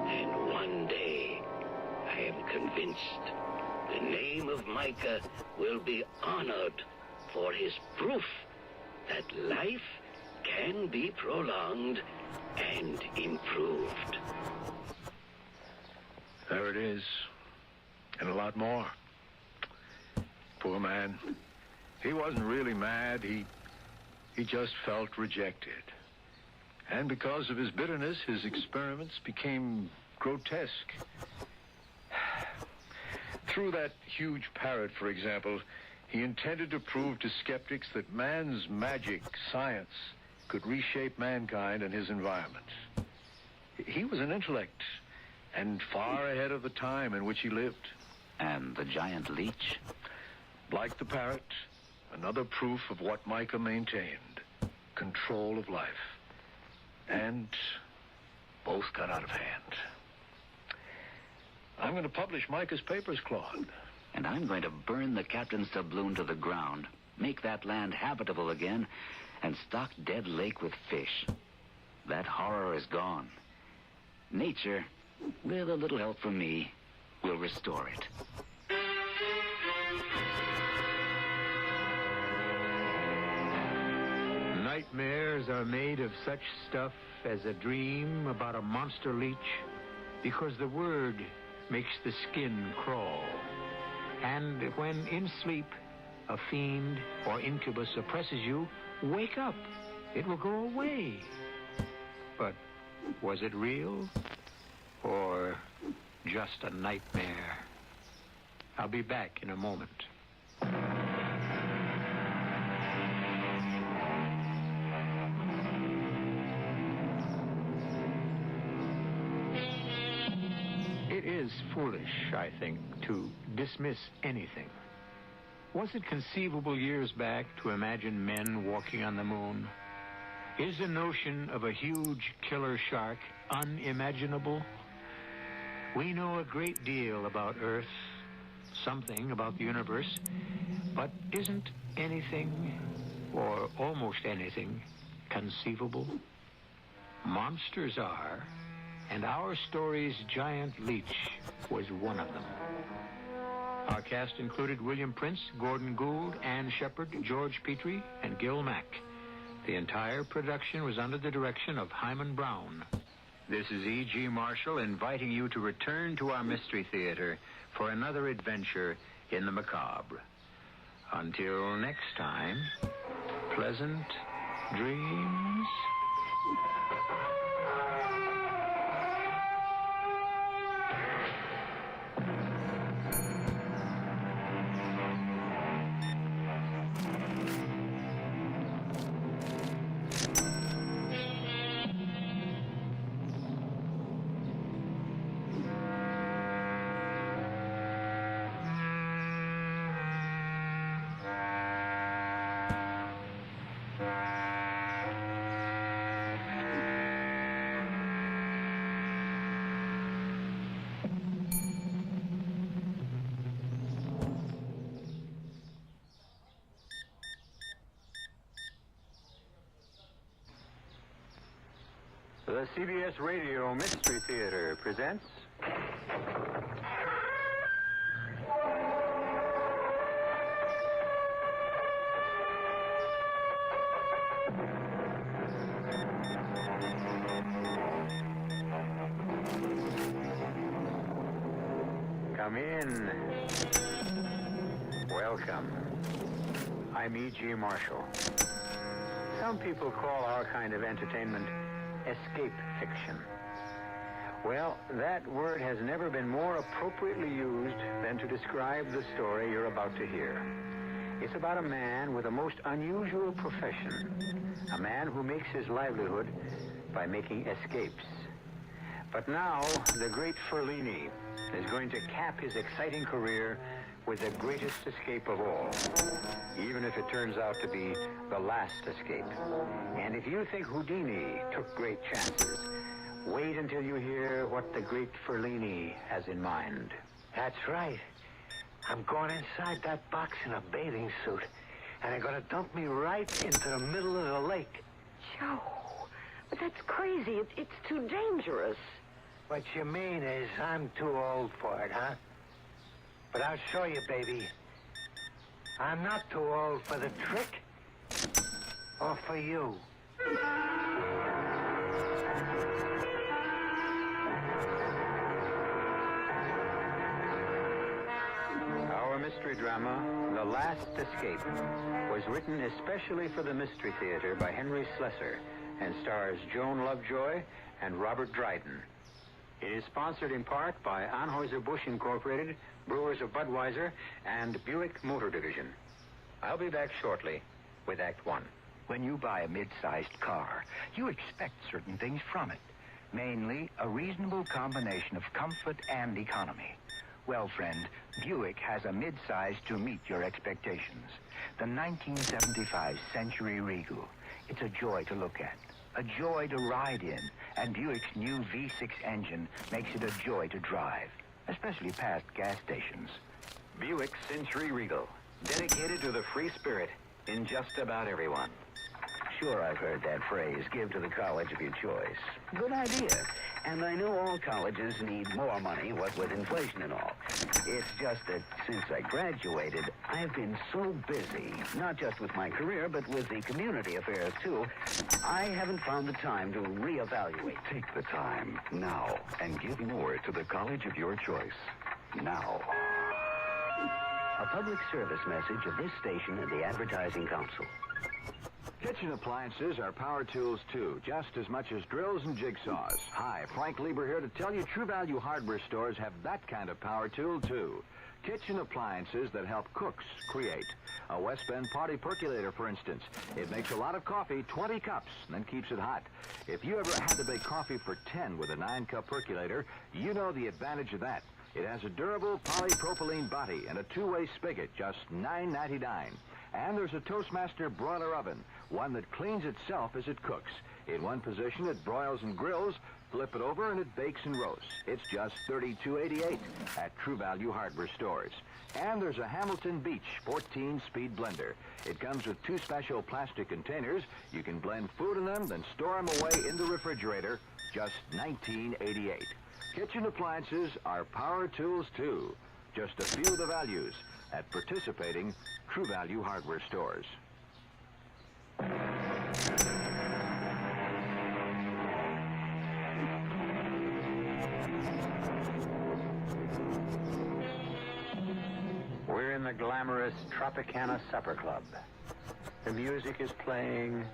And one day, I am convinced the name of Micah will be honored for his proof that life can be prolonged and improved. There it is. And a lot more. Poor man. He wasn't really mad. He just felt rejected. And because of his bitterness, his experiments became grotesque. Through that huge parrot, for example, he intended to prove to skeptics that man's magic, science, could reshape mankind and his environment. He was an intellect, and far ahead of the time in which he lived. And the giant leech? Like the parrot, another proof of what Micah maintained. Control of life. And both got out of hand. I'm going to publish Micah's papers, Claude. And I'm going to burn the captain's doubloon to the ground, make that land habitable again, and stock Dead Lake with fish. That horror is gone. Nature, with a little help from me, will restore it. Nightmares are made of such stuff as a dream about a monster leech, because the word makes the skin crawl. And when in sleep a fiend or incubus oppresses you, wake up. It will go away. But was it real or just a nightmare? I'll be back in a moment. It is foolish, I think, to dismiss anything. Was it conceivable years back to imagine men walking on the moon? Is the notion of a huge killer shark unimaginable? We know a great deal about Earth, something about the universe, but isn't anything, or almost anything, conceivable? Monsters are, and our story's giant leech was one of them. Our cast included William Prince, Gordon Gould, Ann Shepard, George Petrie, and Gil Mack. The entire production was under the direction of Hyman Brown. This is E.G. Marshall inviting you to return to our Mystery Theater for another adventure in the macabre. Until next time, pleasant dreams. The CBS Radio Mystery Theater presents... Come in. Welcome. I'm E.G. Marshall. Some people call our kind of entertainment escape fiction. Well, that word has never been more appropriately used than to describe the story you're about to hear. It's about a man with a most unusual profession. A man who makes his livelihood by making escapes. But now, the great Ferlini is going to cap his exciting career with the greatest escape of all, even if it turns out to be the last escape. And if you think Houdini took great chances, wait until you hear what the great Ferlini has in mind. That's right. I'm going inside that box in a bathing suit, and they're going to dump me right into the middle of the lake. Joe, but that's crazy. It's too dangerous. What you mean is I'm too old for it, huh? But I'll show you, baby. I'm not too old for the trick. Or for you. Our mystery drama, The Last Escape, was written especially for the Mystery Theater by Henry Slessor and stars Joan Lovejoy and Robert Dryden. It is sponsored in part by Anheuser-Busch Incorporated, Brewers of Budweiser, and Buick Motor Division. I'll be back shortly with Act One. When you buy a mid-sized car, you expect certain things from it. Mainly, a reasonable combination of comfort and economy. Well, friend, Buick has a mid-size to meet your expectations. The 1975 Century Regal. It's a joy to look at, a joy to ride in, and Buick's new V6 engine makes it a joy to drive, especially past gas stations. Buick Century Regal, dedicated to the free spirit in just about everyone. Sure, I've heard that phrase, give to the college of your choice. Good idea. And I know all colleges need more money, what with inflation and all. It's just that since I graduated, I've been so busy, not just with my career, but with the community affairs, too, I haven't found the time to reevaluate. Take the time now and give more to the college of your choice. Now. A public service message of this station and the Advertising Council. Kitchen appliances are power tools, too, just as much as drills and jigsaws. Hi, Frank Lieber here to tell you True Value hardware stores have that kind of power tool, too. Kitchen appliances that help cooks create. A West Bend party percolator, for instance. It makes a lot of coffee, 20 cups, and then keeps it hot. If you ever had to make coffee for 10 with a 9-cup percolator, you know the advantage of that. It has a durable polypropylene body and a two-way spigot, just $9.99. And there's a Toastmaster broiler oven, one that cleans itself as it cooks. In one position, it broils and grills. Flip it over, and it bakes and roasts. It's just $32.88 at True Value hardware stores. And there's a Hamilton Beach 14-speed blender. It comes with 2 special plastic containers. You can blend food in them, then store them away in the refrigerator. Just $19.88. Kitchen appliances are power tools, too. Just a few of the values at participating True Value hardware stores. We're in the glamorous Tropicana Supper Club. The music is playing,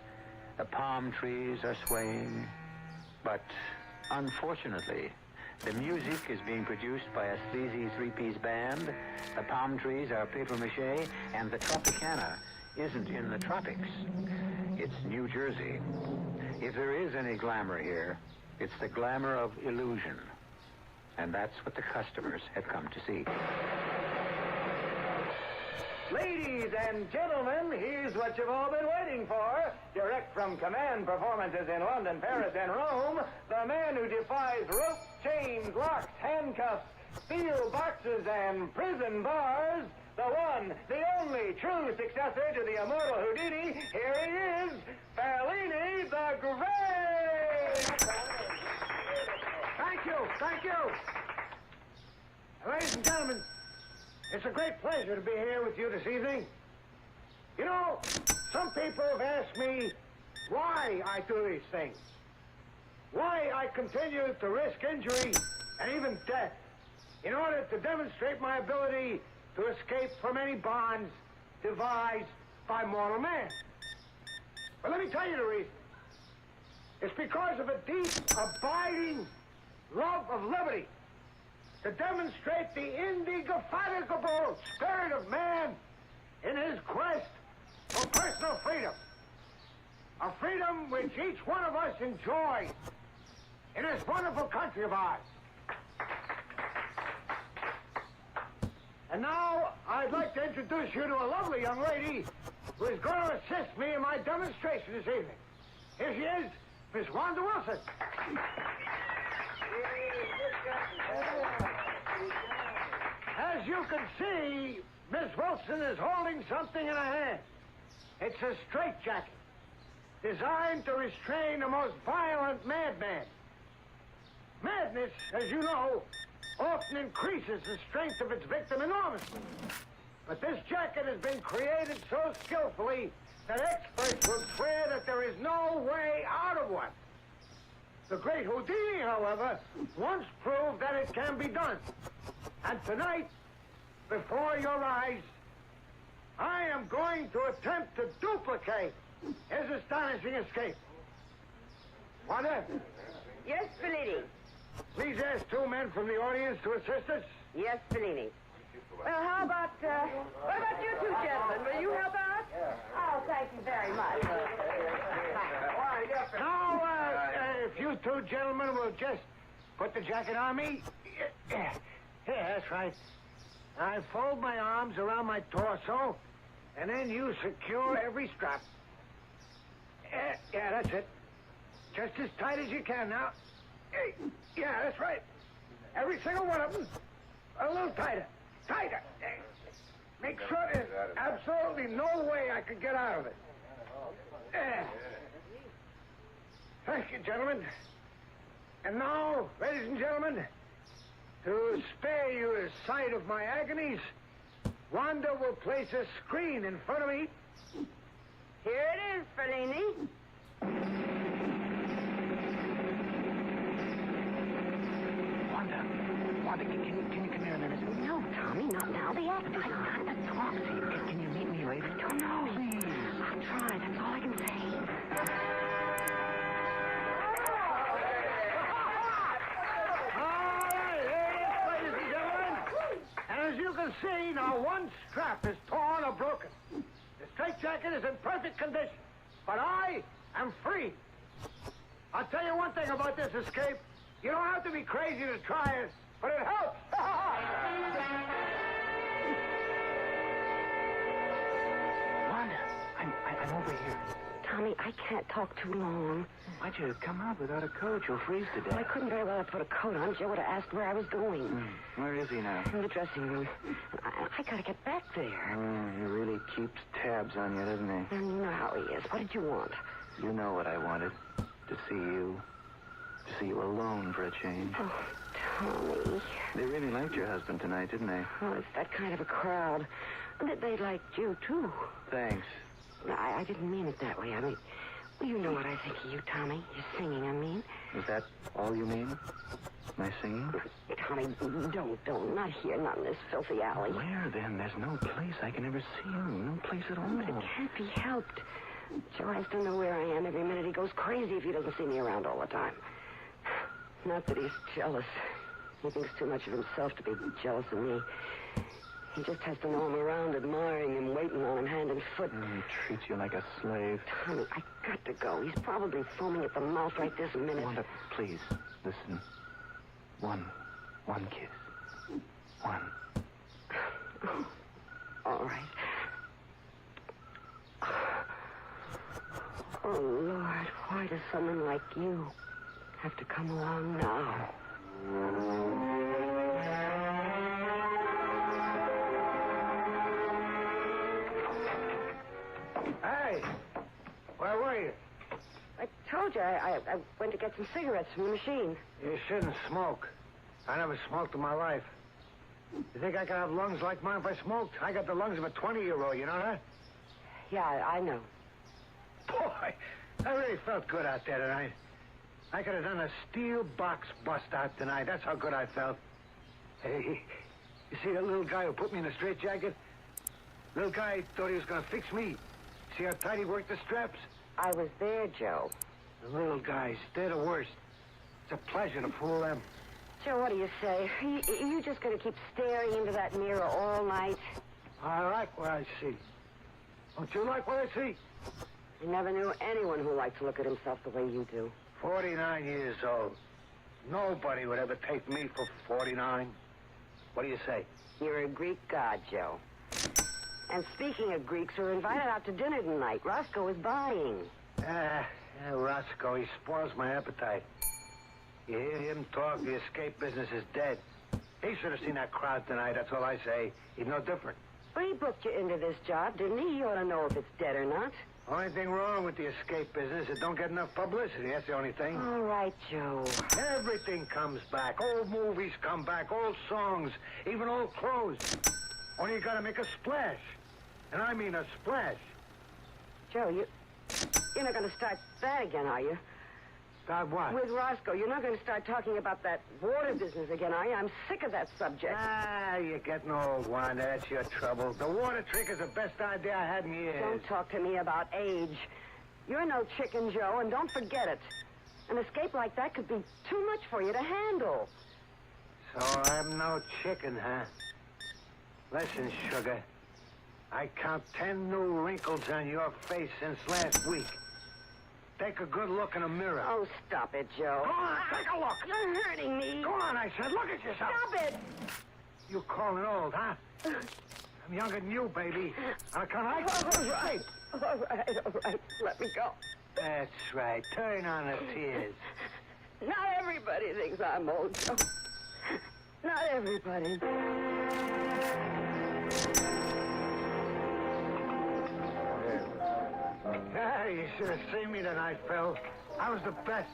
the palm trees are swaying, but unfortunately, the music is being produced by a sleazy 3-piece band, the palm trees are papier-mâché, and the Tropicana isn't in the tropics. It's New Jersey. If there is any glamour here, it's the glamour of illusion. And that's what the customers have come to see. Ladies and gentlemen, here's what you've all been waiting for. Direct from command performances in London, Paris, and Rome, the man who defies rope, chains, locks, handcuffs, steel boxes, and prison bars, the one, the only true successor to the immortal Houdini. Here he is, Fellini the Great! Thank you, thank you. Ladies and gentlemen, it's a great pleasure to be here with you this evening. You know, some people have asked me why I do these things. Why I continue to risk injury and even death in order to demonstrate my ability to escape from any bonds devised by mortal man. But let me tell you the reason. It's because of a deep, abiding love of liberty, to demonstrate the indefatigable spirit of man in his quest for personal freedom. A freedom which each one of us enjoys in this wonderful country of ours. And now, I'd like to introduce you to a lovely young lady who is going to assist me in my demonstration this evening. Here she is, Miss Wanda Wilson. As you can see, Miss Wilson is holding something in her hand. It's a straitjacket designed to restrain the most violent madman. Madness, as you know, often increases the strength of its victim enormously. But this jacket has been created so skillfully that experts will swear that there is no way out of one. The great Houdini, however, once proved that it can be done. And tonight, before your eyes, I am going to attempt to duplicate his astonishing escape. Wanda? Yes, Fellini. Please ask 2 men from the audience to assist us. Yes, Fellini. Well, how about, what about you two gentlemen? Will you help out? Oh, thank you very much. Now, if you two gentlemen will just put the jacket on me. Yeah, that's right. I fold my arms around my torso, and then you secure every strap. Yeah, that's it. Just as tight as you can now. Yeah, that's right. Every single one of them. A little tighter. Tighter. Make sure there's absolutely no way I could get out of it. Thank you, gentlemen. And now, ladies and gentlemen, to spare you a sight of my agonies, Wanda will place a screen in front of me. Here it is, Fellini. Wanda, can you come here a minute? No, Tommy, not now. The actor's I've got to talk to you. Can you meet me later? I don't know. Please. I'll try. That's all I can say. All right, here it is, ladies and gentlemen. And as you can see, now one strap is torn or broken. The straitjacket is in perfect condition, but I am free. I'll tell you one thing about this escape. You don't have to be crazy to try it, but it helps. Wanda, I'm over here. Tommy, I can't talk too long. Why'd you come out without a coat? You'll freeze to death. I couldn't very well have put a coat on. Joe would have asked where I was going. Where is he now? In the dressing room. I gotta get back there. He really keeps tabs on you, doesn't he? And you know how he is. What did you want? You know what I wanted. To see you. To see you alone for a change. Oh, Tommy. They really liked your husband tonight, didn't they? Oh, it's that kind of a crowd. They liked you, too. Thanks. I didn't mean it that way. I mean, well, you know what I think of you, Tommy. Your singing, I mean. Is that all you mean? My singing? Tommy, don't. Not here, not in this filthy alley. Where, then? There's no place I can ever see you. No place at all. But it can't be helped. Joe has to know where I am every minute. He goes crazy if he doesn't see me around all the time. Not that he's jealous. He thinks too much of himself to be jealous of me. He just has to know I'm around, admiring him, waiting on him hand and foot. He treats you like a slave. Tommy, I got to go. He's probably foaming at the mouth right this minute. Wanda, please, listen. One kiss. One. All right. Oh, Lord, why does someone like you have to come along now? Hey, where were you? I told you I went to get some cigarettes from the machine. You shouldn't smoke. I never smoked in my life. You think I could have lungs like mine if I smoked? I got the lungs of a 20-year-old, you know that? Yeah, I know. Boy, I really felt good out there tonight. I could have done a steel box bust out tonight. That's how good I felt. Hey, you see that little guy who put me in the straitjacket? Little guy thought he was going to fix me. See how tight he worked the straps? I was there, Joe. The little guys, they're the worst. It's a pleasure to fool them. Joe, what do you say? Are you just going to keep staring into that mirror all night? I like what I see. Don't you like what I see? I never knew anyone who liked to look at himself the way you do. 49 years old. Nobody would ever take me for 49. What do you say? You're a Greek god, Joe. And speaking of Greeks, we're invited out to dinner tonight. Roscoe is buying. Roscoe, he spoils my appetite. You hear him talk, the escape business is dead. He should have seen that crowd tonight, that's all I say. He's no different. Well, he booked you into this job, didn't he? He ought to know if it's dead or not. Only thing wrong with the escape business is it don't get enough publicity. That's the only thing. All right, Joe. Everything comes back. Old movies come back, old songs, even old clothes. Only you gotta make a splash. And I mean a splash. Joe, you're not going to start that again, are you? Start what? With Roscoe. You're not going to start talking about that water business again, are you? I'm sick of that subject. You're getting old, Wanda. That's your trouble. The water trick is the best idea I had in years. Don't talk to me about age. You're no chicken, Joe, and don't forget it. An escape like that could be too much for you to handle. So I'm no chicken, huh? Listen, sugar. I count 10 new wrinkles on your face since last week. Take a good look in the mirror. Oh, stop it, Joe. Go on, take a look. You're hurting me. Go on, I said. Look at yourself. Stop it. You calling old, huh? I'm younger than you, baby. On account of All right. All right. Let me go. That's right. Turn on the tears. Not everybody thinks I'm old, Joe. Not everybody. Yeah, you should have seen me tonight, Phil. I was the best.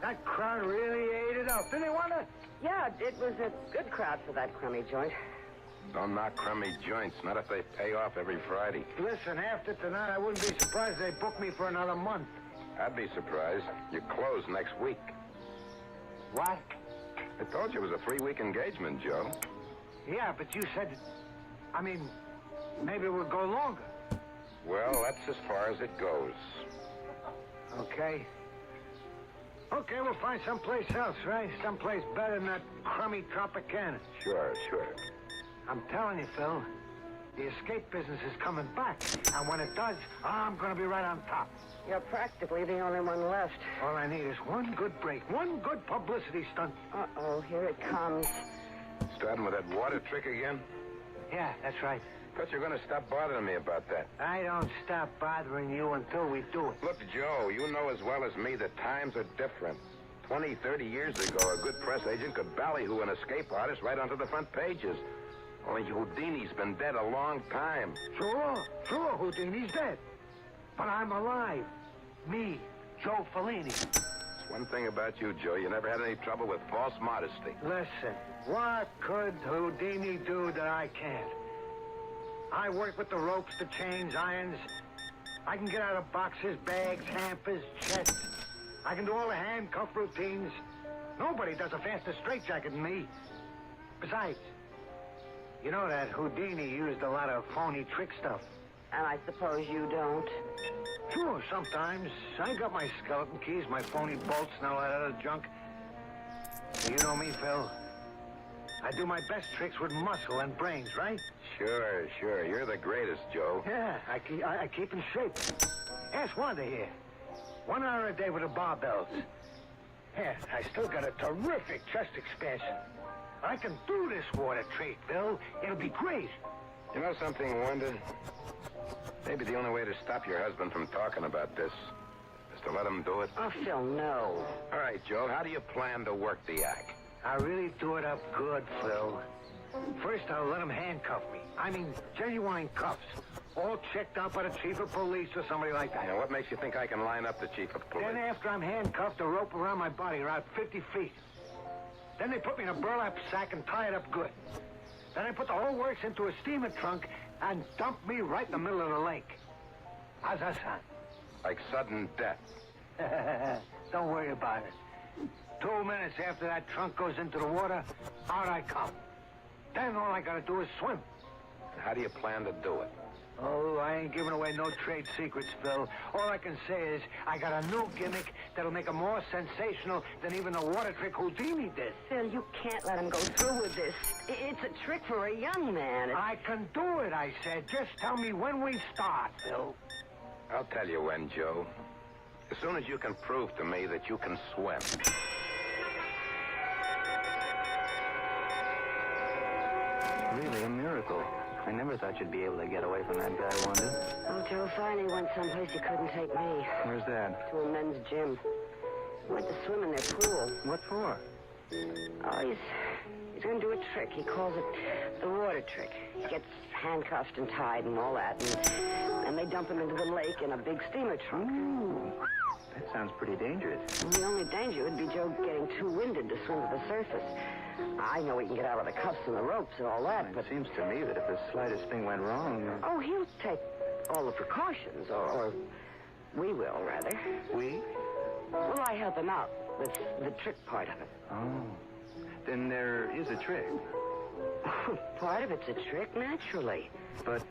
That crowd really ate it up. Didn't they want to? Yeah, it was a good crowd for that crummy joint. Don't knock crummy joints, not if they pay off every Friday. Listen, after tonight, I wouldn't be surprised if they booked me for another month. I'd be surprised. You close next week. What? I told you it was a 3-week engagement, Joe. Yeah, but you said... I mean, maybe it would go longer. Well, that's as far as it goes. Okay. Okay, we'll find someplace else, right? Someplace better than that crummy Tropicana. Sure. I'm telling you, Phil, the escape business is coming back. And when it does, I'm going to be right on top. You're practically the only one left. All I need is one good break, one good publicity stunt. Uh-oh, here it comes. Starting with that water trick again? Yeah, that's right. Thought you were going to stop bothering me about that. I don't stop bothering you until we do it. Look, Joe, you know as well as me that times are different. 20, 30 years ago, a good press agent could ballyhoo an escape artist right onto the front pages. Only Houdini's been dead a long time. Sure, Houdini's dead. But I'm alive. Me, Joe Fellini. It's one thing about you, Joe. You never had any trouble with false modesty. Listen, what could Houdini do that I can't? I work with the ropes, the chains, irons. I can get out of boxes, bags, hampers, chests. I can do all the handcuff routines. Nobody does a faster straitjacket than me. Besides, you know that Houdini used a lot of phony trick stuff. And I suppose you don't? Sure, sometimes. I got my skeleton keys, my phony bolts, and all that other junk. You know me, Phil. I do my best tricks with muscle and brains, right? Sure. You're the greatest, Joe. Yeah, I keep in shape. Ask Wanda here. 1 hour a day with the barbells. Yeah, I still got a terrific chest expansion. I can do this water trick, Phil. It'll be great. You know something, Wanda? Maybe the only way to stop your husband from talking about this is to let him do it. Oh, Phil, no. All right, Joe, how do you plan to work the act? I really do it up good, Phil. First, I'll let him handcuff me. I mean, genuine cuffs. All checked out by the chief of police or somebody like that. Now, what makes you think I can line up the chief of police? Then after I'm handcuffed, a rope around my body around 50 feet. Then they put me in a burlap sack and tie it up good. Then they put the whole works into a steamer trunk and dump me right in the middle of the lake. How's that sound? Like sudden death. Don't worry about it. 2 minutes after that trunk goes into the water, out I come. Then all I gotta do is swim. And how do you plan to do it? Oh, I ain't giving away no trade secrets, Phil. All I can say is I got a new gimmick that'll make him more sensational than even the water trick Houdini did. Phil, you can't let him go through with this. It's a trick for a young man. I can do it, I said. Just tell me when we start, Phil. I'll tell you when, Joe. As soon as you can prove to me that you can swim. Really a miracle. I never thought you'd be able to get away from that guy, Wanda. Oh, Joe finally went someplace he couldn't take me. Where's that? To a men's gym. He went to swim in their pool. What for? Oh, he's going to do a trick. He calls it the water trick. He gets handcuffed and tied and all that, and they dump him into the lake in a big steamer trunk. Ooh, that sounds pretty dangerous. And the only danger would be Joe getting too winded to swim to the surface. I know he can get out of the cuffs and the ropes and all that, but... It seems to me that if the slightest thing went wrong... Oh, he'll take all the precautions, or we will, rather. We? Well, I help him out with the trick part of it. Oh. Then there is a trick. Part of it's a trick, naturally. But,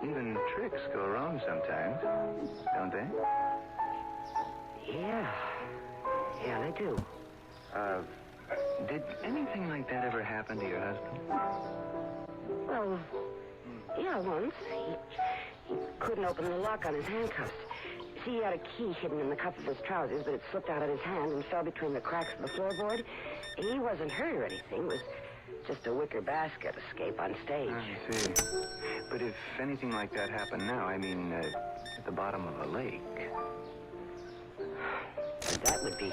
even tricks go wrong sometimes, don't they? Yeah, they do. Did anything like that ever happen to your husband? Well, yeah, once. He couldn't open the lock on his handcuffs. See, he had a key hidden in the cuff of his trousers, but it slipped out of his hand and fell between the cracks of the floorboard. He wasn't hurt or anything. It was just a wicker basket escape on stage. I see. But if anything like that happened now, I mean, at the bottom of a lake... That would be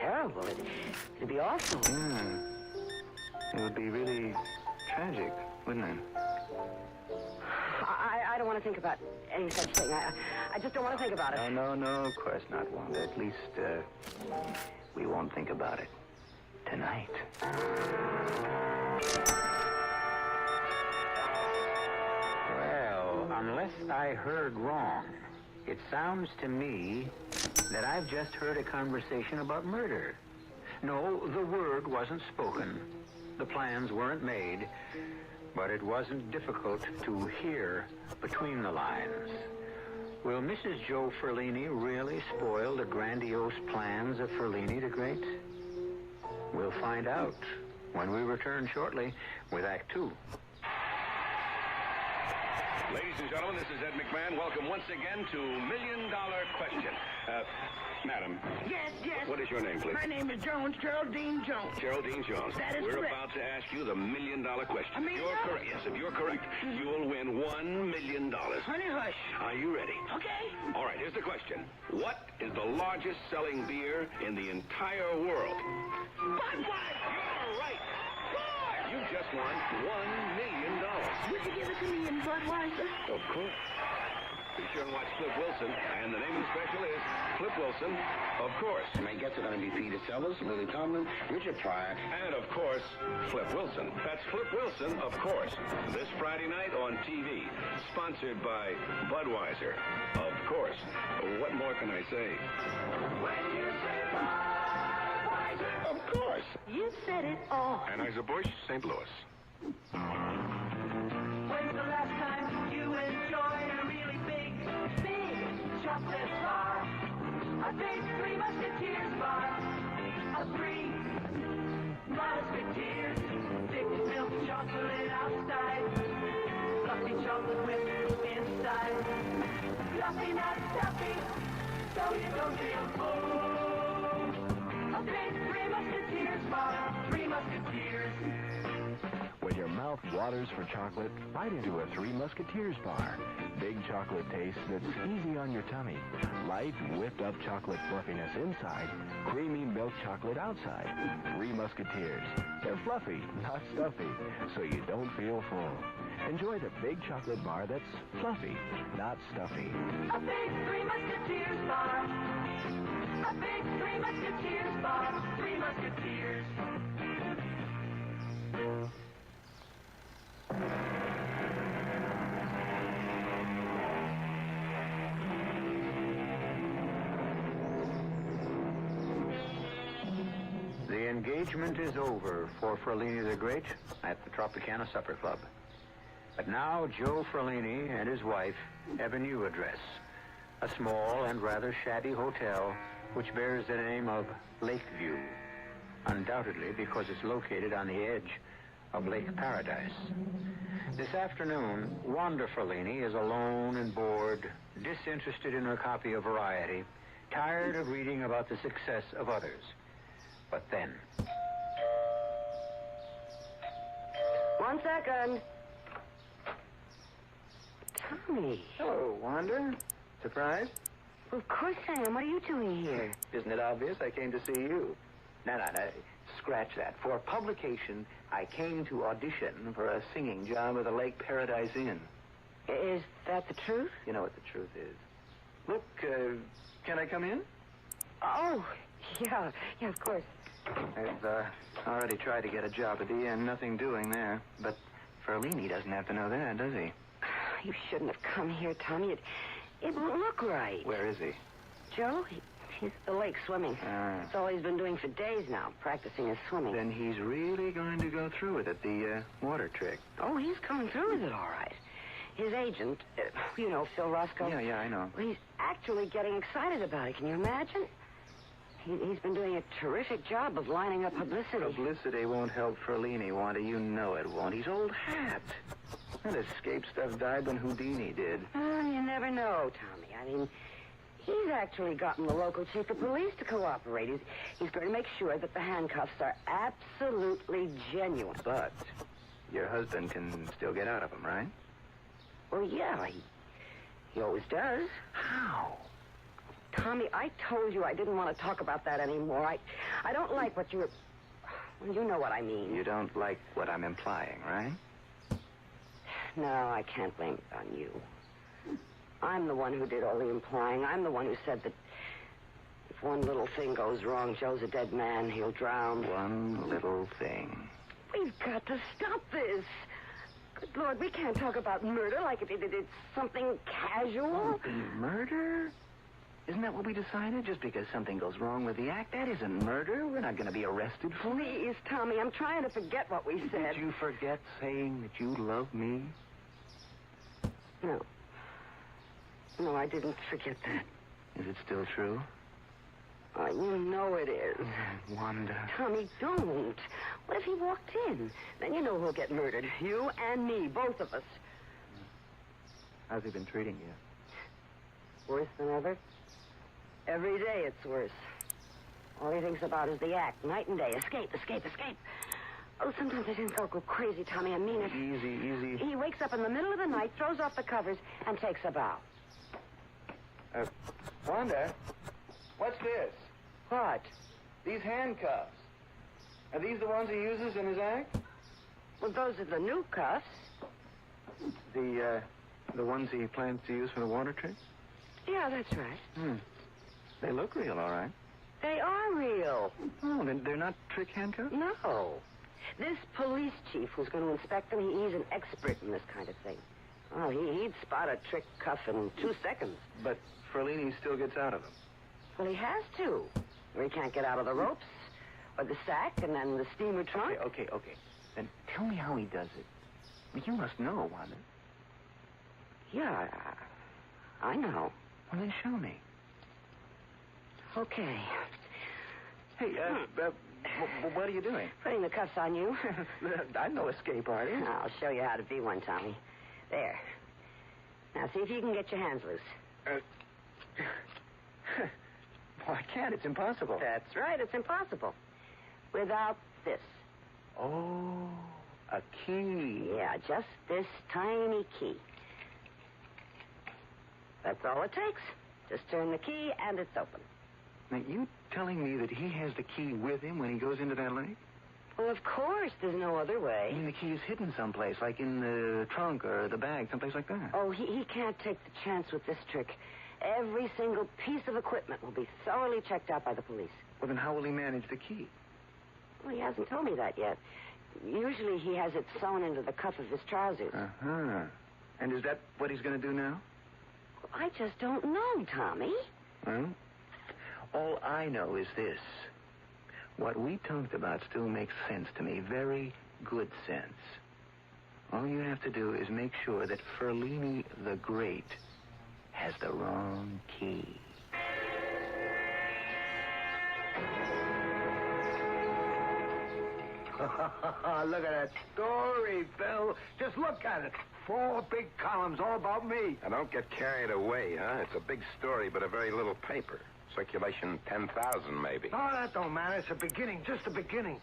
terrible. It'd be awful. Yeah. It would be really tragic, wouldn't it? I don't want to think about any such thing. I just don't want to think about it. No, of course not, Wanda. At least, we won't think about it tonight. Well, unless I heard wrong, it sounds to me that I've just heard a conversation about murder. No, the word wasn't spoken. The plans weren't made. But it wasn't difficult to hear between the lines. Will Mrs. Joe Ferlini really spoil the grandiose plans of Ferlini the Great? We'll find out when we return shortly with Act Two. Ladies and gentlemen, this is Ed McMahon. Welcome once again to $1 Million Question. Madam. Yes. What is your name, please? My name is Jones, Geraldine Jones. Geraldine Jones. That is We're correct. about to ask you the $1 Million Question. $1 million? If you're correct, yes, if you're correct, you will win $1 million. Honey, hush. Are you ready? Okay. All right, here's the question. What is the largest selling beer in the entire world? Budweiser. You're right. You just won $1 million. Would you give it to me in Budweiser? Of course. Be sure and watch Flip Wilson. And the name of the special is Flip Wilson, of course. My guests are going to be Peter Sellers, Lily Tomlin, Richard Pryor, and, of course, Flip Wilson. That's Flip Wilson, of course. This Friday night on TV. Sponsored by Budweiser, of course. What more can I say? When you say Budweiser. Of course. You said it all. Anheuser-Busch, St. Louis. When's the last time you enjoyed a really big chocolate bar? A big Three Musketeers bar. A Three Musketeers. Thick milk chocolate outside. Fluffy chocolate whipped inside. Fluffy, not stuffy, so you don't feel full. A big Three Musketeers bar. Three Musketeers. When your mouth waters for chocolate, bite into a Three Musketeers bar. Big chocolate taste that's easy on your tummy. Light, whipped-up chocolate fluffiness inside. Creamy milk chocolate outside. Three Musketeers. They're fluffy, not stuffy, so you don't feel full. Enjoy the big chocolate bar that's fluffy, not stuffy. A big Three Musketeers bar. A big Three Musketeers bar. Three Musketeers. The engagement is over for Ferlini the Great at the Tropicana Supper Club. But now Joe Ferlini and his wife have a new address, a small and rather shabby hotel which bears the name of Lakeview, undoubtedly because it's located on the edge of Lake Paradise. This afternoon, Wanda Ferlini is alone and bored, disinterested in her copy of Variety, tired of reading about the success of others. But then... One second. Tommy. Hello, Wanda. Surprised? Well, of course I am. What are you doing here? Isn't it obvious I came to see you? No. Scratch that. For publication, I came to audition for a singing job at the Lake Paradise Inn. Is that the truth? You know what the truth is. Look, can I come in? Oh, yeah, of course. I've already tried to get a job at the inn, nothing doing there. But Ferlini doesn't have to know that, does he? You shouldn't have come here, Tommy. It won't look right. Where is he? Joe? He's at the lake swimming. That's all he's been doing for days now, practicing his swimming. Then he's really going to go through with it, the water trick. Oh, he's coming through with it all right. His agent, Phil Roscoe. Yeah, I know. Well, he's actually getting excited about it. Can you imagine? He's been doing a terrific job of lining up publicity. Publicity won't help Ferlini, Wanda. You know it won't. He's old hat. That escape stuff died when Houdini did. You never know, Tommy. I mean, he's actually gotten the local chief of police to cooperate. He's going to make sure that the handcuffs are absolutely genuine. But your husband can still get out of them, right? Well, yeah, he always does. How? Tommy, I told you I didn't want to talk about that anymore. I don't like what you were... Well, you know what I mean. You don't like what I'm implying, right? No, I can't blame it on you. I'm the one who did all the implying. I'm the one who said that if one little thing goes wrong, Joe's a dead man. He'll drown. One little thing. We've got to stop this. Good Lord, we can't talk about murder like it's something casual. Murder? Isn't that what we decided? Just because something goes wrong with the act, that isn't murder. We're not going to be arrested for it. Please, Tommy, I'm trying to forget what we said. Did you forget saying that you love me? No. No, I didn't forget that. Is it still true? Oh, you know it is. Wanda. Tommy, don't. What if he walked in? Then you know who'll get murdered. You and me, both of us. How's he been treating you? Worse than ever? Every day it's worse. All he thinks about is the act, night and day. Escape, escape, escape. Oh, sometimes I think I'll go crazy, Tommy. I mean it. Easy, easy. He wakes up in the middle of the night, throws off the covers, and takes a bow. Wanda, what's this? What? These handcuffs. Are these the ones he uses in his act? Well, those are the new cuffs. The ones he plans to use for the water trick? Yeah, that's right. They look real, all right. They are real. Oh, they're not trick handcuffs? No. This police chief who's going to inspect them, he's an expert in this kind of thing. Oh, he'd spot a trick cuff in 2 seconds. But Ferlini still gets out of them. Well, he has to. Or he can't get out of the ropes, or the sack, and then the steamer trunk. Okay. Then tell me how he does it. You must know, Wanda. Yeah, I know. Well, then show me. Okay. Hey, what are you doing? Putting the cuffs on you. I'm no escape artist. I'll show you how to be one, Tommy. There. Now, see if you can get your hands loose. Well, I can't. It's impossible. That's right. It's impossible. Without this. Oh, a key. Yeah, just this tiny key. That's all it takes. Just turn the key, and it's open. Now, you telling me that he has the key with him when he goes into that lake? Well, of course. There's no other way. I mean, the key is hidden someplace, like in the trunk or the bag, someplace like that. Oh, he can't take the chance with this trick. Every single piece of equipment will be thoroughly checked out by the police. Well, then how will he manage the key? Well, he hasn't told me that yet. Usually he has it sewn into the cuff of his trousers. Uh-huh. And is that what he's going to do now? Well, I just don't know, Tommy. Well, all I know is this. What we talked about still makes sense to me. Very good sense. All you have to do is make sure that Ferlini the Great has the wrong key. Look at that story, Bill. Just look at it. 4 big columns all about me. Now, don't get carried away, huh? It's a big story, but a very little paper. Circulation 10,000, maybe. Oh, that don't matter. It's the beginning, just the beginning.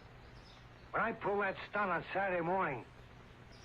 When I pull that stunt on Saturday morning,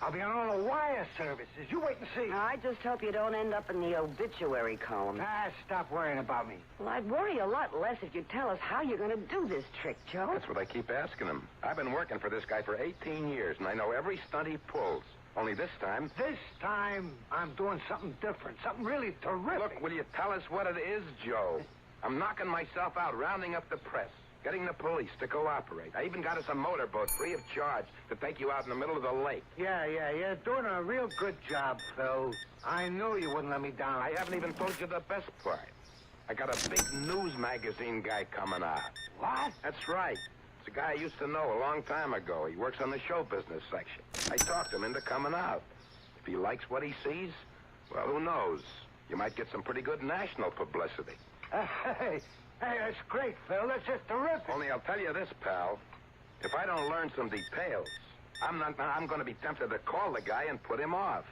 I'll be on all the wire services. You wait and see. I just hope you don't end up in the obituary column. Stop worrying about me. Well, I'd worry a lot less if you'd tell us how you're going to do this trick, Joe. That's what I keep asking him. I've been working for this guy for 18 years, and I know every stunt he pulls. Only this time... This time, I'm doing something different. Something really terrific. Look, will you tell us what it is, Joe? I'm knocking myself out, rounding up the press, getting the police to cooperate. I even got us a motorboat free of charge to take you out in the middle of the lake. Yeah, you're doing a real good job, Phil. I knew you wouldn't let me down. I haven't even told you the best part. I got a big news magazine guy coming out. What? That's right. It's a guy I used to know a long time ago. He works on the show business section. I talked him into coming out. If he likes what he sees, well, who knows? You might get some pretty good national publicity. Hey, Hey, that's great, Phil. That's just terrific. Only I'll tell you this, pal. If I don't learn some details, I'm going to be tempted to call the guy and put him off.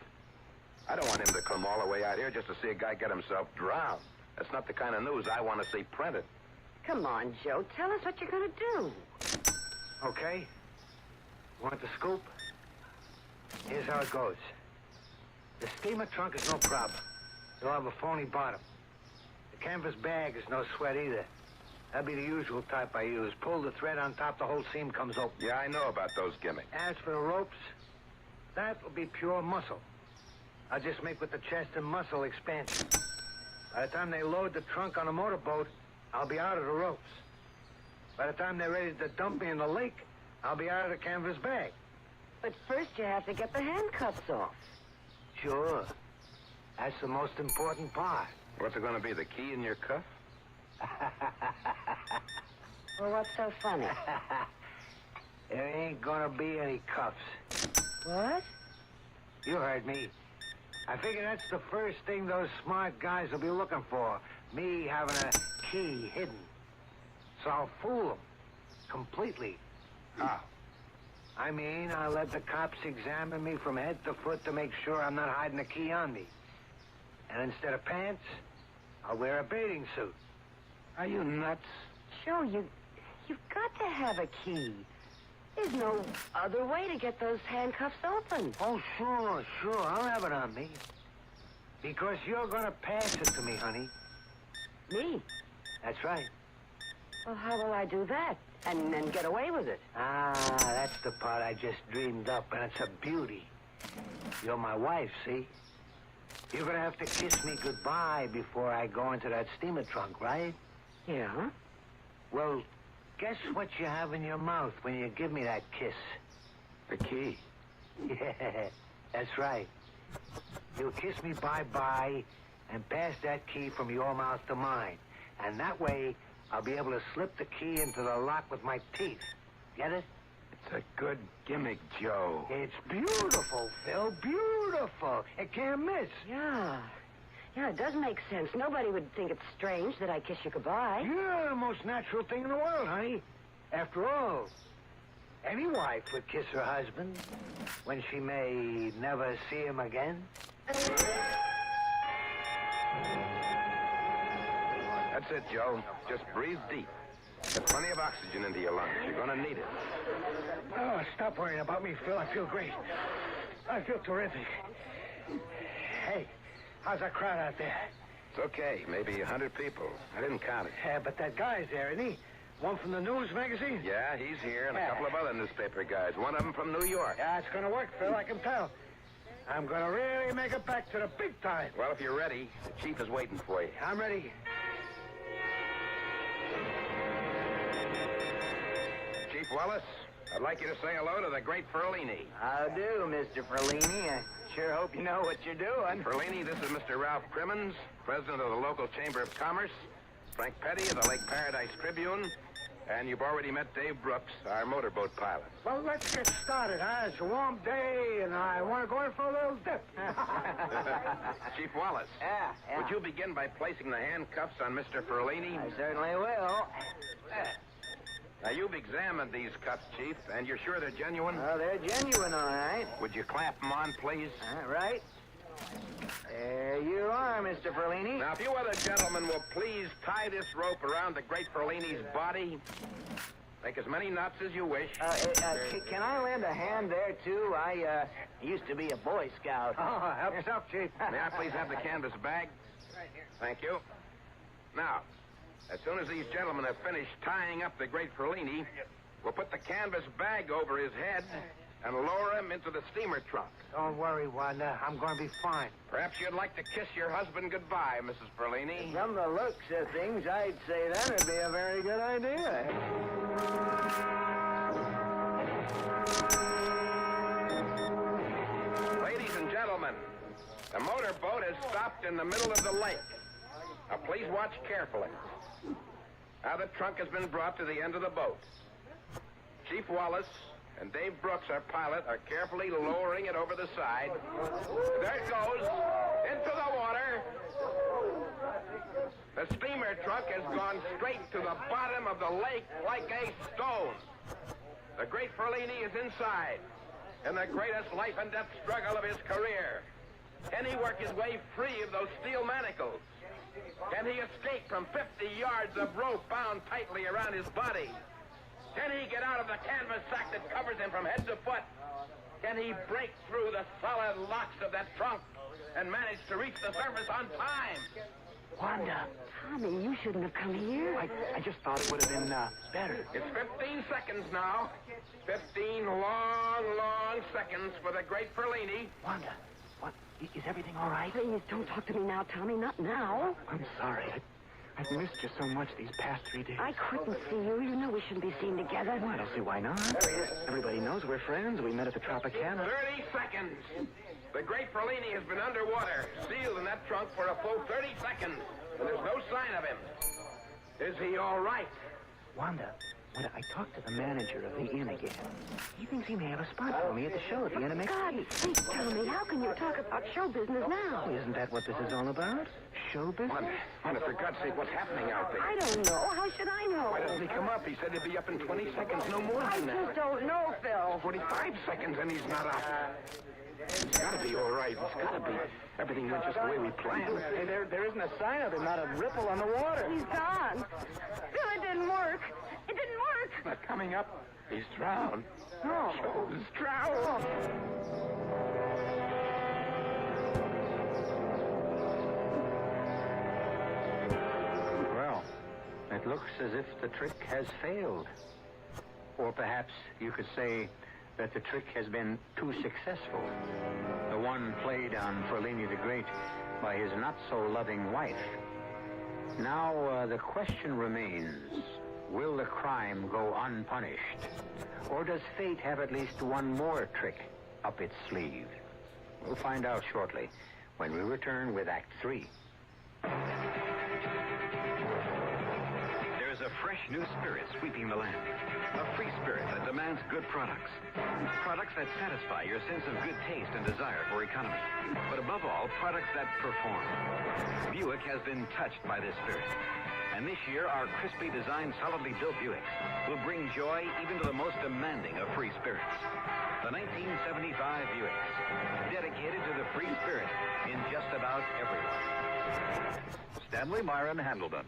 I don't want him to come all the way out here just to see a guy get himself drowned. That's not the kind of news I want to see printed. Come on, Joe. Tell us what you're going to do. Okay. Want the scoop? Here's how it goes. The steamer trunk is no problem. You'll have a phony bottom. The canvas bag is no sweat either. That'll be the usual type I use. Pull the thread on top, the whole seam comes open. Yeah, I know about those gimmicks. As for the ropes, that will be pure muscle. I'll just make with the chest and muscle expansion. By the time they load the trunk on a motorboat, I'll be out of the ropes. By the time they're ready to dump me in the lake, I'll be out of the canvas bag. But first you have to get the handcuffs off. Sure. That's the most important part. What's it going to be, the key in your cuff? Well, what's so funny? There ain't gonna be any cuffs. What? You heard me. I figure that's the first thing those smart guys will be looking for. Me having a key hidden. So I'll fool them. Completely. How? I mean, I'll let the cops examine me from head to foot to make sure I'm not hiding a key on me. And instead of pants, I'll wear a bathing suit. Are you nuts? Joe, you've got to have a key. There's no other way to get those handcuffs open. Oh, sure. I'll have it on me. Because you're gonna pass it to me, honey. Me? That's right. Well, how will I do that? And then get away with it? Ah, that's the part I just dreamed up, and it's a beauty. You're my wife, see? You're gonna have to kiss me goodbye before I go into that steamer trunk, right? Yeah? Well, guess what you have in your mouth when you give me that kiss? The key. Yeah, that's right. You'll kiss me bye-bye and pass that key from your mouth to mine. And that way, I'll be able to slip the key into the lock with my teeth. Get it? It's a good gimmick, Joe. It's beautiful, Phil. Beautiful. It can't miss. Yeah, it does make sense. Nobody would think it's strange that I kiss you goodbye. Yeah, the most natural thing in the world, honey. After all, any wife would kiss her husband when she may never see him again. That's it, Joe. Just breathe deep. Get plenty of oxygen into your lungs. You're going to need it. Oh, stop worrying about me, Phil. I feel great. I feel terrific. Hey, how's that crowd out there? It's okay. Maybe 100 people. I didn't count it. Yeah, but that guy's there, isn't he? One from the news magazine? Yeah, he's here, and a couple of other newspaper guys. One of them from New York. Yeah, it's going to work, Phil. I can tell. I'm going to really make it back to the big time. Well, if you're ready, the chief is waiting for you. I'm ready. Chief Wallace, I'd like you to say hello to the great Ferlini. How do, Mr. Ferlini? I sure hope you know what you're doing. Ferlini, this is Mr. Ralph Crimmins, president of the local Chamber of Commerce, Frank Petty of the Lake Paradise Tribune, and you've already met Dave Brooks, our motorboat pilot. Well, let's get started, huh? It's a warm day, and I want to go in for a little dip. Chief Wallace. Yeah. Would you begin by placing the handcuffs on Mr. Ferlini? I certainly will. Now, you've examined these cuffs, Chief, and you're sure they're genuine? Oh, they're genuine, all right. Would you clamp them on, please? All right. There you are, Mr. Ferlini. Now, if you other gentlemen will please tie this rope around the great Ferlini's body. Make as many knots as you wish. Can I lend a hand there, too? I used to be a Boy Scout. Oh, help yourself, Chief. May I please have the canvas bag? Right here. Thank you. Now, as soon as these gentlemen have finished tying up the great Ferlini, we'll put the canvas bag over his head and lower him into the steamer trunk. Don't worry, Wanda. I'm going to be fine. Perhaps you'd like to kiss your husband goodbye, Mrs. Ferlini. From the looks of things, I'd say that would be a very good idea. Ladies and gentlemen, the motorboat has stopped in the middle of the lake. Now, please watch carefully. Now the trunk has been brought to the end of the boat. Chief Wallace and Dave Brooks, our pilot, are carefully lowering it over the side. There it goes, into the water. The steamer truck has gone straight to the bottom of the lake like a stone. The great Ferlini is inside, in the greatest life and death struggle of his career. Can he work his way free of those steel manacles? Can he escape from 50 yards of rope bound tightly around his body? Can he get out of the canvas sack that covers him from head to foot? Can he break through the solid locks of that trunk and manage to reach the surface on time? Wanda. Tommy, you shouldn't have come here. I just thought it would have been better. It's 15 seconds now. 15 long seconds for the great Ferlini. Wanda, what? Is everything all right? Please, don't talk to me now, Tommy. Not now. I'm sorry. I've missed you so much these past 3 days. I couldn't see you. You know we shouldn't be seen together. Well, I don't see why not. There he is. Everybody knows we're friends. We met at the Tropicana. 30 seconds. The great Ferlini has been underwater, sealed in that trunk for a full 30 seconds, and there's no sign of him. Is he all right? Wanda, I talked to the manager of the inn again. He thinks he may have a spot for me at the show at the end of next God, week. please, Tommy, how can you talk about show business now? Isn't that what this is all about? Show business? Wanda, for God's sake, what's happening out there? I don't know. How should I know? Why doesn't he come up? He said he'd be up in 20 seconds, no more I than that. just don't know, Phil. 45 seconds and he's not up. He's got to be all right. He's got to be. Everything went just the way we planned. Hey, there isn't a sign of him, not a ripple on the water. He's gone. Phil, it didn't work. It didn't work. Not coming up. He's drowned. No. Joe's drowned. Well, it looks as if the trick has failed. Or perhaps you could say that the trick has been too successful. The one played on Ferlini the Great by his not-so-loving wife. Now, the question remains, will the crime go unpunished? Or does fate have at least one more trick up its sleeve? We'll find out shortly when we return with Act 3. There's a fresh new spirit sweeping the land. A free spirit that demands good products. Products that satisfy your sense of good taste and desire for economy. But above all, products that perform. Buick has been touched by this spirit. And this year, our crisply designed, solidly built Buicks will bring joy even to the most demanding of free spirits. The 1975 Buicks, dedicated to the free spirit in just about everyone. Stanley Myron Handleton.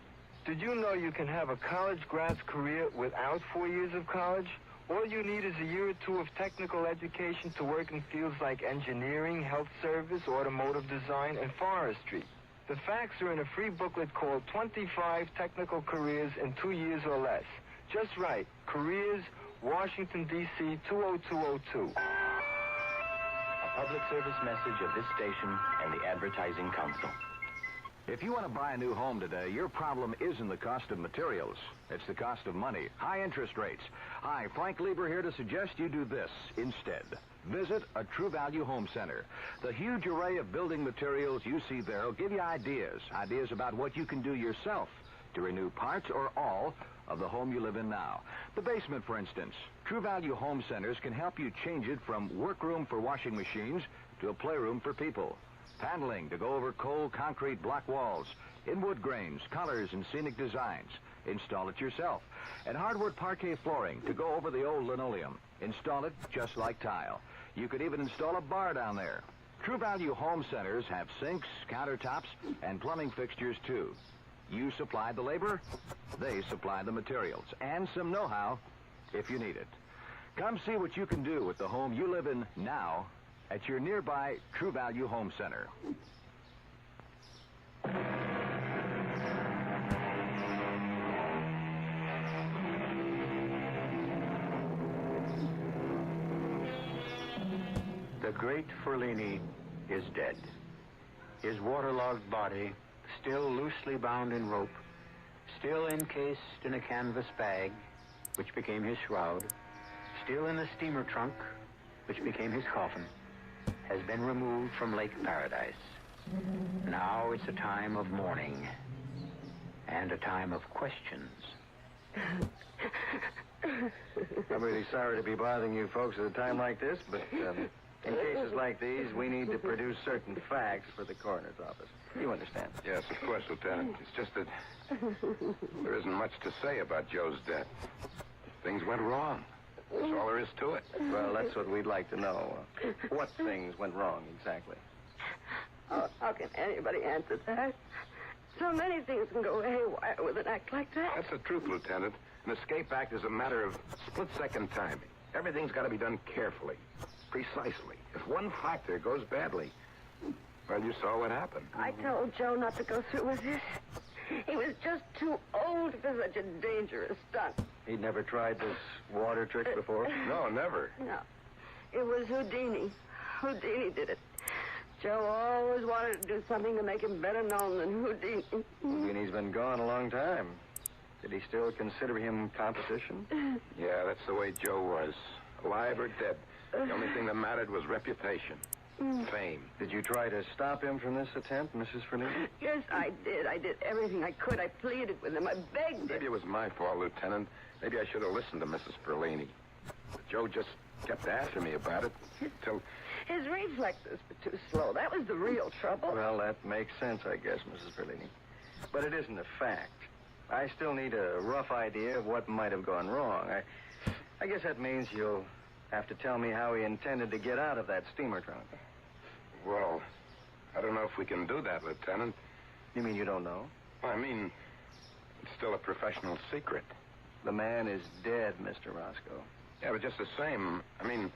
Did you know you can have a college grad's career without 4 years of college? All you need is a year or two of technical education to work in fields like engineering, health service, automotive design, and forestry. The facts are in a free booklet called 25 Technical Careers in 2 years or less. Just right. Careers, Washington, D.C. 20202. A public service message of this station and the Advertising Council. If you want to buy a new home today, your problem isn't the cost of materials. It's the cost of money. High interest rates. Hi, Frank Lieber here to suggest you do this instead. Visit a True Value Home Center. The huge array of building materials you see there will give you ideas about what you can do yourself to renew parts or all of the home you live in now. The basement, for instance. True Value Home Centers can help you change it from workroom for washing machines to a playroom for people. Paneling to go over cold concrete block walls, in wood grains, colors, and scenic designs. Install it yourself. And hardwood parquet flooring to go over the old linoleum. Install it just like tile. You could even install a bar down there. True Value Home Centers have sinks, countertops, and plumbing fixtures, too. You supply the labor, they supply the materials, and some know-how if you need it. Come see what you can do with the home you live in now at your nearby True Value Home Center. The great Ferlini is dead. His waterlogged body, still loosely bound in rope, still encased in a canvas bag, which became his shroud, still in a steamer trunk, which became his coffin, has been removed from Lake Paradise. Now it's a time of mourning and a time of questions. I'm really sorry to be bothering you folks at a time like this, but In cases like these, we need to produce certain facts for the coroner's office. You understand? Yes, of course, Lieutenant. It's just that there isn't much to say about Joe's death. Things went wrong. That's all there is to it. Well, that's what we'd like to know. What things went wrong, exactly? How can anybody answer that? So many things can go haywire with an act like that. That's the truth, Lieutenant. An escape act is a matter of split-second timing. Everything's got to be done carefully, precisely. If one factor goes badly, well, you saw what happened. I told Joe not to go through with this. He was just too old for such a dangerous stunt. He'd never tried this water trick before? No, never. No. It was Houdini. Houdini did it. Joe always wanted to do something to make him better known than Houdini. Houdini's been gone a long time. Did he still consider him competition? Yeah, that's the way Joe was. Alive or dead. The only thing that mattered was reputation. Fame. Did you try to stop him from this attempt, Mrs. Ferlini? Yes, I did. I did everything I could. I pleaded with him. I begged him. Maybe it was my fault, Lieutenant. Maybe I should have listened to Mrs. Ferlini. But Joe just kept asking me about it till... His reflexes were too slow. That was the real trouble. Well, that makes sense, I guess, Mrs. Ferlini. But it isn't a fact. I still need a rough idea of what might have gone wrong. I guess that means you'll have to tell me how he intended to get out of that steamer trunk. Well, I don't know if we can do that, Lieutenant. You mean you don't know? I mean, it's still a professional secret. The man is dead, Mr. Roscoe. Yeah, but just the same, I mean,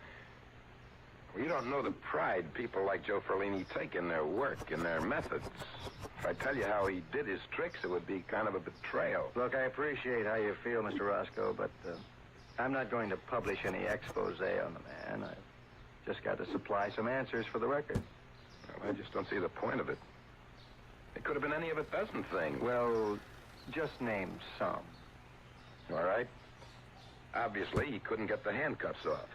well, you don't know the pride people like Joe Ferlini take in their work, in their methods. If I tell you how he did his tricks, it would be kind of a betrayal. Look, I appreciate how you feel, Mr. Roscoe, but I'm not going to publish any expose on the man. I've just got to supply some answers for the record. Well, I just don't see the point of it. It could have been any of a dozen things. Well, just name some. All right. Obviously, he couldn't get the handcuffs off.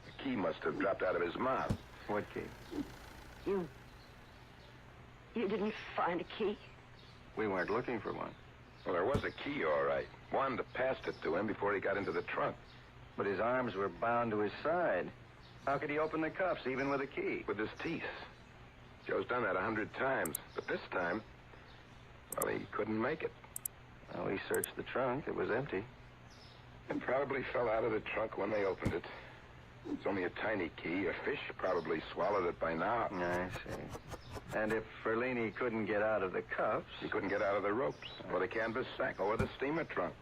The key must have dropped out of his mouth. What key? You didn't find a key? We weren't looking for one. Well, there was a key, all right. Wanda passed it to him before he got into the trunk. But his arms were bound to his side. How could he open the cuffs, even with a key? With his teeth. Joe's done that 100 times. But this time, well, he couldn't make it. Well, he searched the trunk. It was empty. It probably fell out of the trunk when they opened it. It's only a tiny key. A fish probably swallowed it by now. I see. And if Ferlini couldn't get out of the cuffs... He couldn't get out of the ropes, or the canvas sack, or the steamer trunk.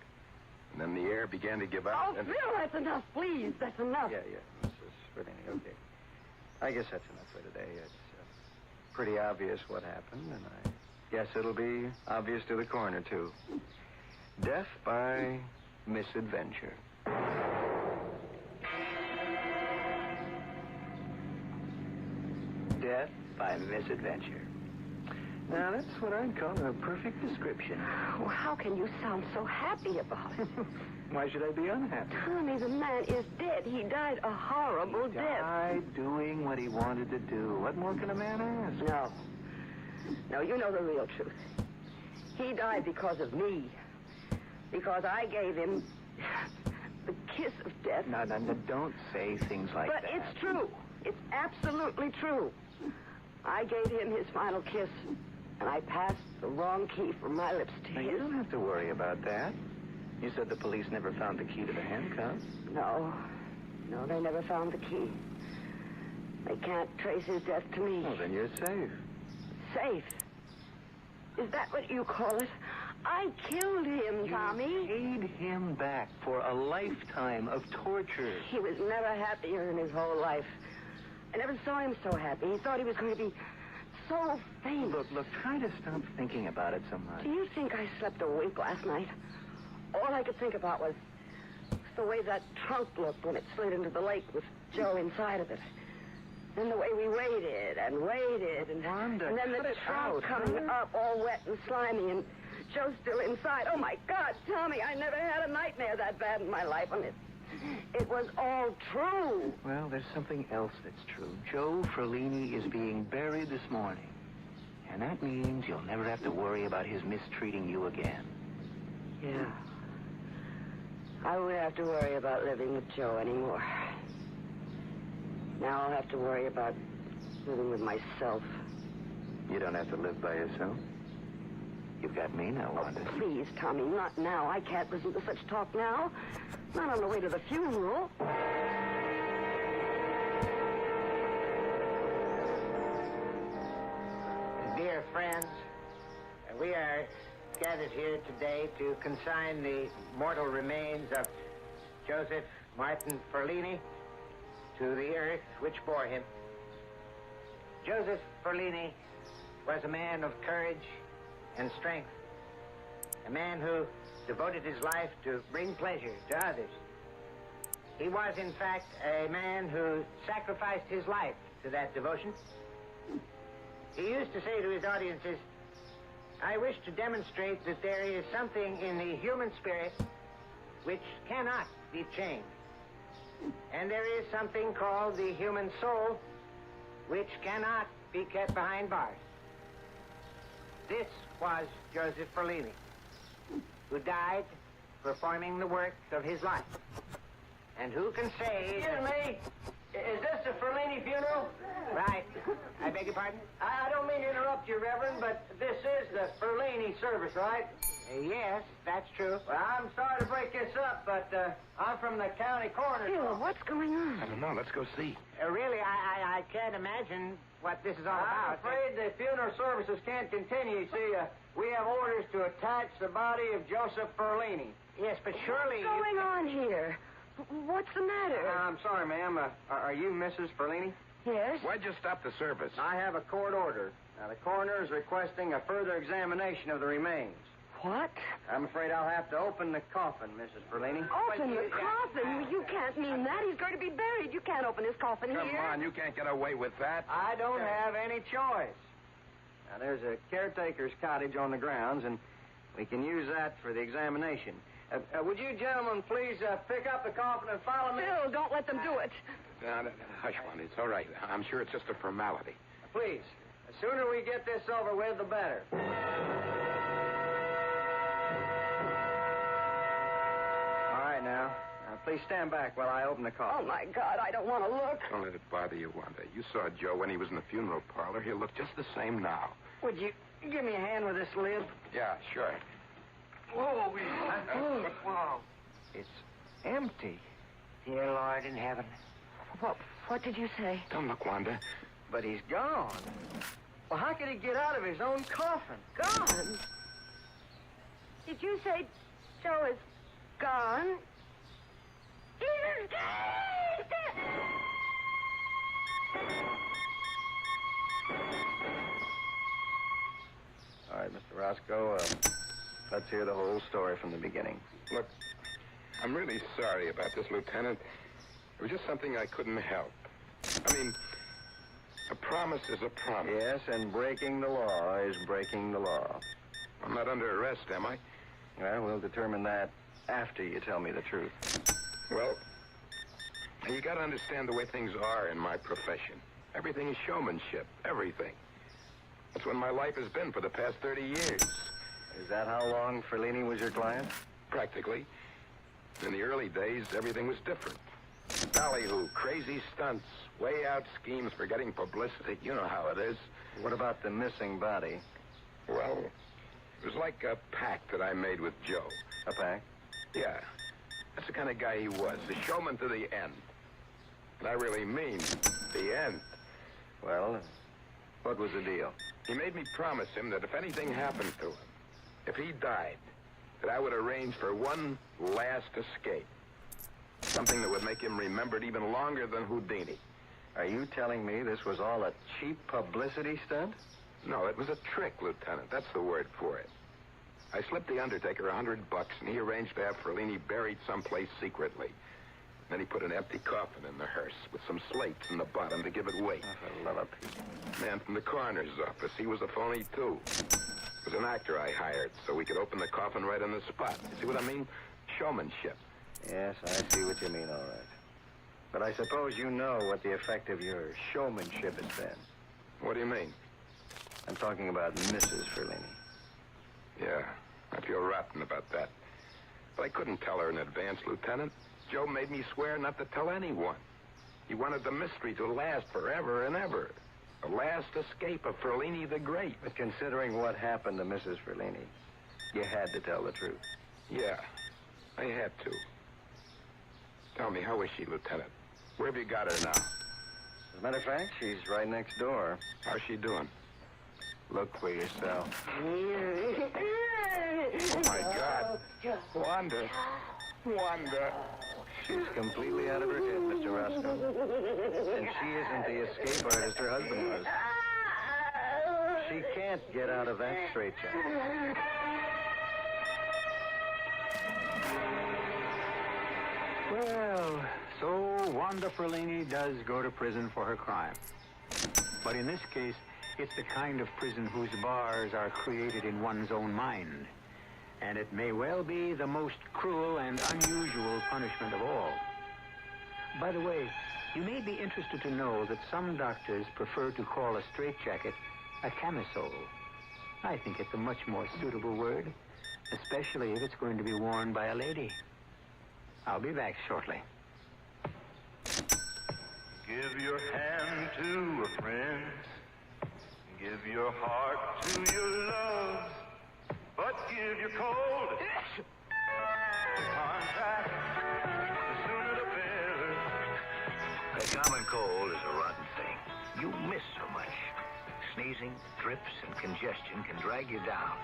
And then the air began to give out. Oh, Phil, that's enough. Please, that's enough. Yeah, Mrs. Ferlini, okay. I guess that's enough for today. It's pretty obvious what happened, and I guess it'll be obvious to the coroner, too. Death by misadventure. Death by misadventure. Now, that's what I'd call a perfect description. Well, how can you sound so happy about it? Why should I be unhappy? Tommy, the man is dead. He died a horrible death. Died doing what he wanted to do. What more can a man ask? No, you know the real truth. He died because of me. Because I gave him the kiss of death. No, don't say things like that. But it's true. It's absolutely true. I gave him his final kiss, and I passed the wrong key from my lips to his. You don't have to worry about that. You said the police never found the key to the handcuffs. No, they never found the key. They can't trace his death to me. Well, then you're safe. Safe? Is that what you call it? I killed him, Tommy. You paid him back for a lifetime of torture. He was never happier in his whole life. I never saw him so happy. He thought he was going to be so famous. Look, try to stop thinking about it so much. Do you think I slept a wink last night? All I could think about was the way that trunk looked when it slid into the lake with Joe inside of it. And the way we waited and waited. Wanda, and then the trunk coming up all wet and slimy and Joe still inside. Oh, my God, Tommy, I never had a nightmare that bad in my life. And it was all true. Well, there's something else that's true. Joe Ferlini is being buried this morning. And that means you'll never have to worry about his mistreating you again. Yeah. I won't have to worry about living with Joe anymore. Now I'll have to worry about living with myself. You don't have to live by yourself. You've got me now, Wanda. Please, Tommy, not now. I can't listen to such talk now. Not on the way to the funeral. Dear friends, we are gathered here today to consign the mortal remains of Joseph Martin Ferlini to the earth which bore him. Joseph Ferlini was a man of courage and strength, a man who devoted his life to bring pleasure to others. He was, in fact, a man who sacrificed his life to that devotion. He used to say to his audiences, I wish to demonstrate that there is something in the human spirit which cannot be chained. And there is something called the human soul which cannot be kept behind bars. This was Joseph Ferlini, who died performing the work of his life. And who can say... Excuse me, is this the Ferlini funeral? Right. I beg your pardon? I don't mean to interrupt you, Reverend, but this is the Ferlini service, right? Yes, that's true. Well, I'm sorry to break this up, but I'm from the county coroner's office. What's going on? I don't know. Let's go see. Really, I can't imagine what this is all I'm about. afraid the funeral services can't continue. You see, we have orders to attach the body of Joseph Ferlini. Yes, but surely... What's going on here? What's the matter? I'm sorry, ma'am. Are you Mrs. Ferlini? Yes? Why'd you stop the service? I have a court order. Now, the coroner is requesting a further examination of the remains. What? I'm afraid I'll have to open the coffin, Mrs. Ferlini. Open the coffin? You can't mean that. He's going to be buried. You can't open his coffin Come here. on, you can't get away with that. I don't have any choice. Now, there's a caretaker's cottage on the grounds, and we can use that for the examination. Would you gentlemen please pick up the coffin and follow me? Bill, don't let them do it. No, hush, Wanda. It's all right. I'm sure it's just a formality. Please. The sooner we get this over with, the better. All right, now. Please stand back while I open the coffin. Oh, my God, I don't want to look. Don't let it bother you, Wanda. You saw Joe when he was in the funeral parlor. He'll look just the same now. Would you give me a hand with this lid? Yeah, sure. Whoa, Whoa. It's empty. Dear Lord in heaven. What did you say? Don't look, Wanda. But he's gone. Well, how could he get out of his own coffin? Gone? Did you say Joe is gone? He's All right, Mr. Roscoe, let's hear the whole story from the beginning. Look, I'm really sorry about this, Lieutenant. It was just something I couldn't help. I mean, a promise is a promise. Yes, and breaking the law is breaking the law. I'm not under arrest, am I? Well, we'll determine that after you tell me the truth. Well, you got to understand the way things are in my profession. Everything is showmanship. Everything. That's what my life has been for the past 30 years. Is that how long Ferlini was your client? Practically. In the early days, everything was different. Ballyhoo, crazy stunts, way out schemes for getting publicity. You know how it is. What about the missing body? Well, it was like a pact that I made with Joe. A pact? Yeah. That's the kind of guy he was. A showman to the end. And I really mean the end. Well, what was the deal? He made me promise him that if anything happened to him, if he died, that I would arrange for one last escape. Something that would make him remembered even longer than Houdini. Are you telling me this was all a cheap publicity stunt? No, it was a trick, Lieutenant. That's the word for it. I slipped the undertaker $100, and he arranged to have Ferlini buried someplace secretly. Then he put an empty coffin in the hearse with some slates in the bottom to give it weight. For love of Pete. Man from the coroner's office, he was a phony, too. It was an actor I hired so we could open the coffin right on the spot. You see what I mean? Showmanship. Yes, I see what you mean, all right. But I suppose you know what the effect of your showmanship has been. What do you mean? I'm talking about Mrs. Ferlini. Yeah, I feel rotten about that. But I couldn't tell her in advance, Lieutenant. Joe made me swear not to tell anyone. He wanted the mystery to last forever and ever. The last escape of Ferlini the Great. But considering what happened to Mrs. Ferlini, you had to tell the truth. Yeah, I had to. Tell me, how is she, Lieutenant? Where have you got her now? As a matter of fact, she's right next door. How's she doing? Look for yourself. Oh, my God. Wanda. Wanda. She's completely out of her head, Mr. Roscoe. And she isn't the escape artist her husband was. She can't get out of that straitjacket. Well, so Wanda Ferlini does go to prison for her crime. But in this case, it's the kind of prison whose bars are created in one's own mind. And it may well be the most cruel and unusual punishment of all. By the way, you may be interested to know that some doctors prefer to call a straitjacket a camisole. I think it's a much more suitable word, especially if it's going to be worn by a lady. I'll be back shortly. Give your hand to a friend. Give your heart to your love. But give your cold contact. The sooner the better. A common cold is a rotten thing. You miss so much. Sneezing, drips, and congestion can drag you down.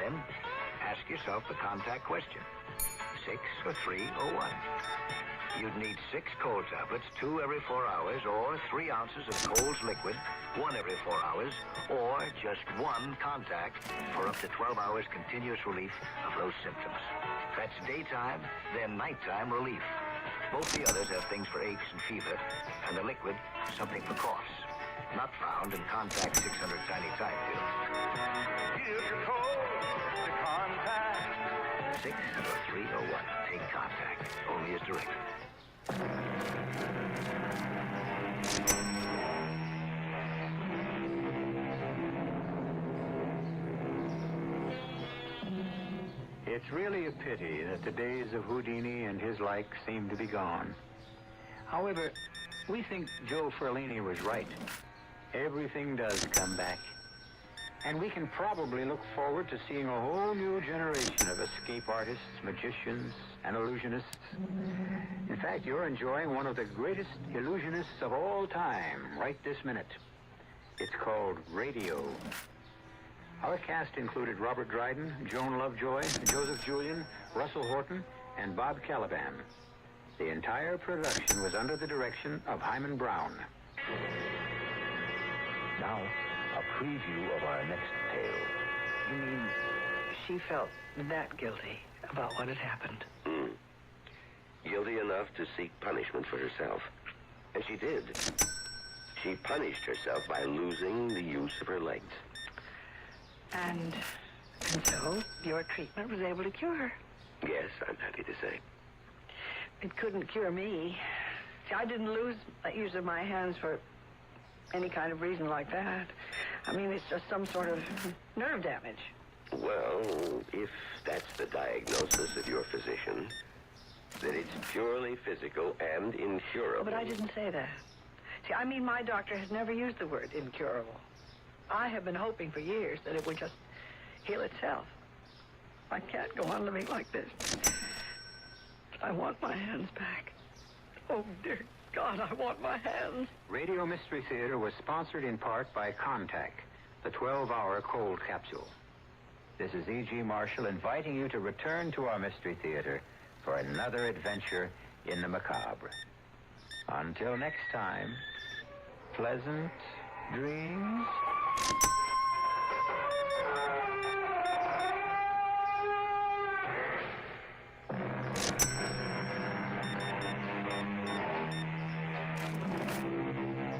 Then, ask yourself the contact question. 6 or 3 or 1. You'd need 6 cold tablets, 2 every 4 hours, or 3 ounces of Cold's liquid, 1 every 4 hours, or just 1 contact for up to 12 hours continuous relief of those symptoms. That's daytime, then nighttime relief. Both the others have things for aches and fever, and the liquid, something for coughs. Not found in Contact 600 Tiny Time pills. Give your cold to contact. 6 or 3 or 1. Take Contact. Only as directed. It's really a pity that the days of Houdini and his like seem to be gone. However, we think Joe Ferlini was right. Everything does come back. And we can probably look forward to seeing a whole new generation of escape artists, magicians, and illusionists. In fact, you're enjoying one of the greatest illusionists of all time right this minute. It's called radio. Our cast included Robert Dryden, Joan Lovejoy, Joseph Julian, Russell Horton, and Bob Caliban. The entire production was under the direction of Hyman Brown. Now, a preview of our next tale. You mean she felt that guilty about what had happened? Guilty enough to seek punishment for herself. And she did. She punished herself by losing the use of her legs. And so your treatment was able to cure her? Yes, I'm happy to say. It couldn't cure me. See, I didn't lose the use of my hands for any kind of reason like that. I mean, it's just some sort of nerve damage. Well, if that's the diagnosis of your physician, then it's purely physical and incurable. Oh, but I didn't say that. See, I mean, my doctor has never used the word incurable. I have been hoping for years that it would just heal itself. I can't go on living like this. I want my hands back. Oh, dear God, I want my hands. Radio Mystery Theater was sponsored in part by Contact, the 12-hour cold capsule. This is E.G. Marshall inviting you to return to our Mystery Theater for another adventure in the macabre. Until next time, pleasant dreams.